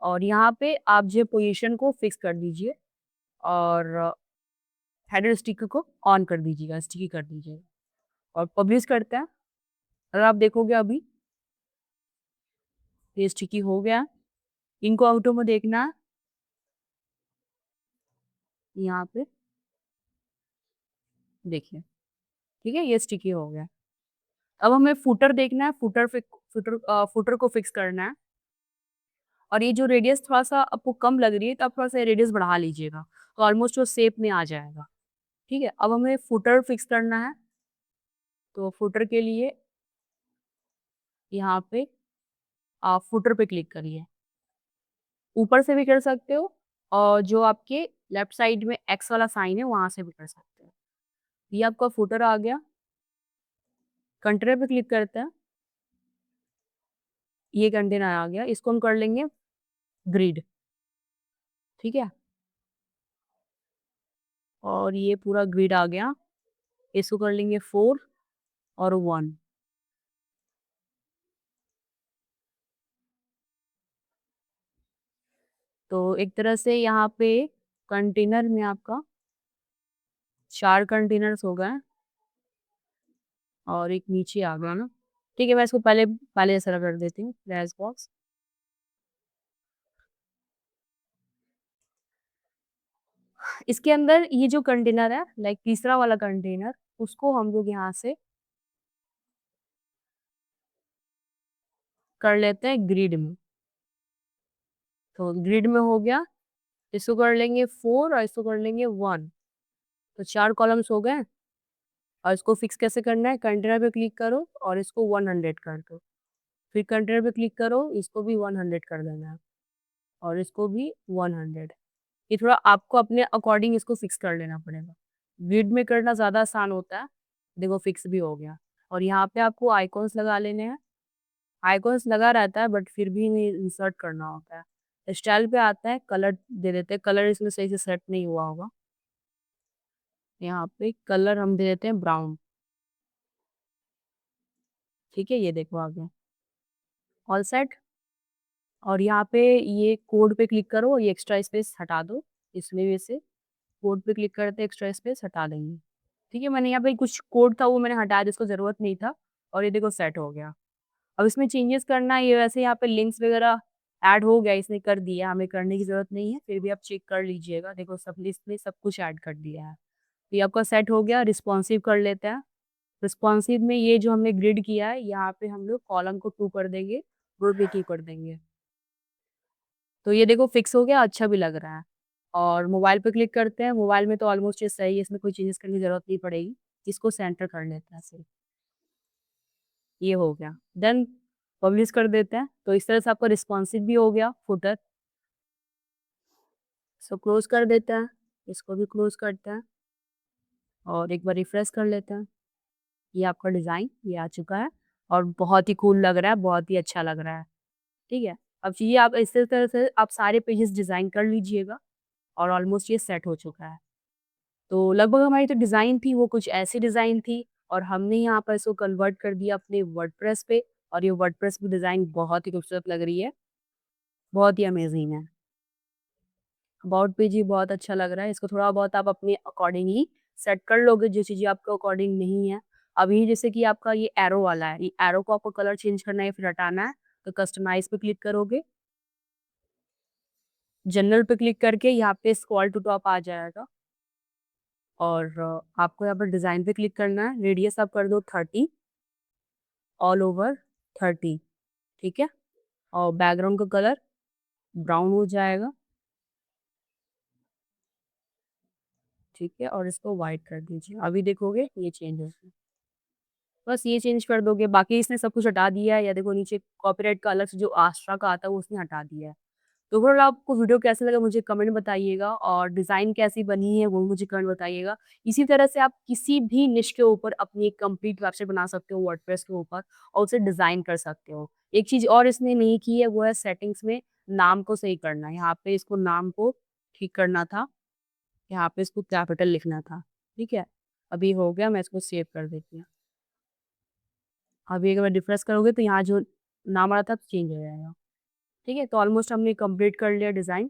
और यहाँ पे आप जो पोज़ीशन को फिक्स कर दीजिए और हेडर स्टिकर को ऑन कर दीजिएगा, स्टिकी कर दीजिएगा और पब्लिश करते हैं। अगर आप देखोगे अभी, ये स्टिकी हो गया। इनको ऑटो में देखना है, यहाँ पे देखिए, ठीक है? ये स्टिकी हो गया। अब हमें फुटर देखना है, फुटर को फिक्स करना है और ये जो रेडियस थोड़ा-सा आपको कम लग रही है, तो आप थोड़ा-सा रेडियस बढ़ा लीजिएगा, तो ऑलमोस्ट वो शेप में आ जाएगा, ठीक है? अब हमें फुटर फिक्स करना है, तो फुटर के लिए यहाँ पे आप फुटर पे क्लिक करिए। ऊपर से भी कर सकते हो और जो आपके लेफ्ट साइड में एक्स वाला साइन है, वहाँ से भी कर सकते हो। ये आपका फुटर आ गया, कंटेनर पे क्लिक करते हैं, ये कंटेनर आ गया, इसको हम कर लेंगे ग्रिड, ठीक है? और ये पूरा ग्रिड आ गया, इसको कर लेंगे 4 और 1। तो एक तरह से यहाँ पे कंटेनर में आपका 4 कंटेनर्स हो गए और एक नीचे आ गया ना। ठीक है, मैं इसको पहले पहले जैसा कर देती हूँ, फ्लैश बॉक्स। इसके अंदर ये जो कंटेनर है, लाइक तीसरा वाला कंटेनर, उसको हम लोग यहाँ से कर लेते हैं ग्रिड में। तो ग्रिड में हो गया, इसको कर लेंगे 4 और इसको कर लेंगे 1। तो 4 कॉलम्स हो गए और इसको फिक्स कैसे करना है, कंटेनर पे क्लिक करो और इसको 100 कर दो। फिर कंटेनर पे क्लिक करो, इसको भी 100 कर देना है और इसको भी 100। ये थोड़ा आपको अपने अकॉर्डिंग इसको फिक्स कर लेना पड़ेगा। ग्रिड में करना ज़्यादा आसान होता है। देखो फिक्स भी हो गया और यहाँ पे आपको आइकॉन्स लगा लेने हैं। आइकॉन्स लगा रहता है बट फिर भी इन्हें इंसर्ट करना होता है। स्टाइल पे आता है, कलर दे देते हैं। कलर इसमें सही से सेट नहीं हुआ होगा। यहाँ पे कलर हम दे देते हैं ब्राउन। ठीक है, ये देखो आ गया। All set. और यहाँ पे ये कोड पे क्लिक करो, ये एक्स्ट्रा स्पेस हटा दो। इसमें भी से कोड पे क्लिक करते एक्स्ट्रा स्पेस हटा देंगे। ठीक है, मैंने यहाँ पे कुछ कोड था वो मैंने हटाया जिसको ज़रूरत नहीं था और ये देखो सेट हो गया। अब इसमें चेंजेस करना है, ये वैसे यहाँ पे लिंक्स वगैरह ऐड हो गया, इसने कर दिया, हमें करने की ज़रूरत नहीं है, फिर भी आप चेक कर लीजिएगा। देखो सब लिस्ट में सब कुछ ऐड कर दिया है। तो ये आपका सेट हो गया, रिस्पॉन्सिव कर लेते हैं। रिस्पॉन्सिव में ये जो हमने ग्रिड किया है, यहाँ पे हम लोग कॉलम को 2 कर देंगे, रो पे 2 कर देंगे। तो ये देखो फिक्स हो गया, अच्छा भी लग रहा है। और मोबाइल पे क्लिक करते हैं, मोबाइल में तो ऑलमोस्ट ये सही है, इसमें कोई चेंजेस करने की ज़रूरत नहीं पड़ेगी। इसको सेंटर कर लेते हैं सिर्फ, ये हो गया। देन पब्लिश कर देते हैं, तो इस तरह से आपका रिस्पॉन्सिव भी हो गया फुटर। इसको क्लोज़ कर देते हैं, इसको भी क्लोज़ करते हैं और एक बार रिफ्रेश कर लेते हैं। ये आपका डिज़ाइन ये आ चुका है और बहुत ही कूल लग रहा है, बहुत ही अच्छा लग रहा है। ठीक है? अब चाहिए आप इसी तरह से आप सारे पेजेस डिज़ाइन कर लीजिएगा और ऑलमोस्ट ये सेट हो चुका है। तो लगभग हमारी जो डिज़ाइन थी वो कुछ ऐसी डिज़ाइन थी और हमने यहाँ पर इसको कन्वर्ट कर दिया अपने वर्डप्रेस पे और ये वर्डप्रेस की डिज़ाइन बहुत ही खूबसूरत लग रही है, बहुत ही अमेज़िंग है। अबाउट पेज ही बहुत अच्छा लग रहा है, इसको थोड़ा बहुत आप अपने अकॉर्डिंग ही सेट कर लोगे जो चीज़ें आपके अकॉर्डिंग नहीं है। अभी जैसे कि आपका ये एरो वाला है, ये एरो को आपको कलर चेंज करना है या फिर हटाना है, तो कस्टमाइज़ पे क्लिक करोगे, जनरल पे क्लिक करके यहाँ पे स्क्रॉल टू टॉप आ जाएगा और आपको यहाँ पर डिज़ाइन पे क्लिक करना है, रेडियस आप कर दो 30, ऑल ओवर 30, ठीक है? और बैकग्राउंड का कलर ब्राउन हो जाएगा, ठीक है? और इसको व्हाइट कर दीजिए, अभी देखोगे ये चेंज हो गया। बस ये चेंज कर दोगे, बाकी इसने सब कुछ हटा दिया है या देखो नीचे कॉपीराइट का अलग से जो आस्ट्रा का आता है वो उसने हटा दिया है। तो ओवरऑल आपको वीडियो कैसा लगा मुझे कमेंट बताइएगा और डिज़ाइन कैसी बनी है वो मुझे कमेंट बताइएगा। इसी तरह से आप किसी भी निश के ऊपर अपनी एक कंप्लीट वेबसाइट बना सकते हो वर्डप्रेस के ऊपर और उसे डिज़ाइन कर सकते हो। एक चीज़ और इसने नहीं की है वो है सेटिंग्स में नाम को सही करना। यहाँ पे इसको नाम को ठीक करना था, यहाँ पे इसको कैपिटल लिखना था, ठीक है? अभी हो गया, मैं इसको सेव कर देती हूँ। अभी अगर मैं रिफ्रेश करोगे तो यहाँ जो नाम आ रहा था चेंज हो जाएगा, ठीक है? तो ऑलमोस्ट हमने कंप्लीट कर लिया डिज़ाइन।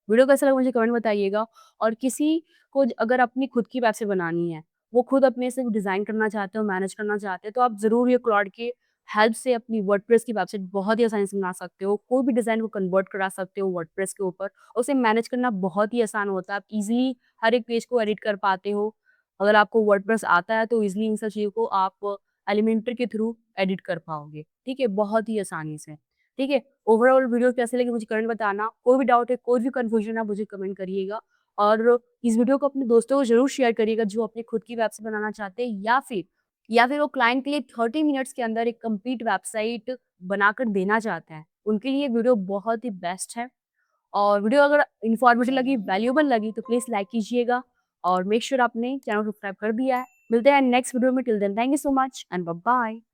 वीडियो कैसा लगा मुझे कमेंट बताइएगा और किसी को अगर अपनी खुद की वेबसाइट बनानी है, वो खुद अपने से डिज़ाइन करना चाहते हो, मैनेज करना चाहते हो, तो आप ज़रूर ये क्लॉड की हेल्प से अपनी वर्डप्रेस की वेबसाइट बहुत ही आसानी से बना सकते हो। कोई भी डिज़ाइन को कन्वर्ट करा सकते हो वर्डप्रेस के ऊपर और उसे मैनेज करना बहुत ही आसान होता है। आप ईज़िली हर एक पेज को एडिट कर पाते हो। अगर आपको वर्डप्रेस आता है तो ईज़िली इन सब चीज़ों को आप एलिमेंटर के थ्रू एडिट कर पाओगे, ठीक है? बहुत ही आसानी से, ठीक है? ओवरऑल वीडियो कैसी लगी मुझे कमेंट बताना। कोई भी डाउट है, कोई भी कन्फ्यूजन है मुझे कमेंट करिएगा और इस वीडियो को अपने दोस्तों को ज़रूर शेयर करिएगा जो अपनी खुद की वेबसाइट बनाना चाहते हैं या फिर वो क्लाइंट के लिए 30 मिनट्स के अंदर एक कंप्लीट वेबसाइट बनाकर देना चाहते हैं। उनके लिए वीडियो बहुत ही बेस्ट है और वीडियो अगर इन्फॉर्मेटिव लगी, वैल्यूएबल लगी तो प्लीज़ लाइक कीजिएगा और मेक श्योर आपने चैनल सब्सक्राइब कर दिया है। मिलते हैं नेक्स्ट वीडियो में, till then thank you so much and bye bye.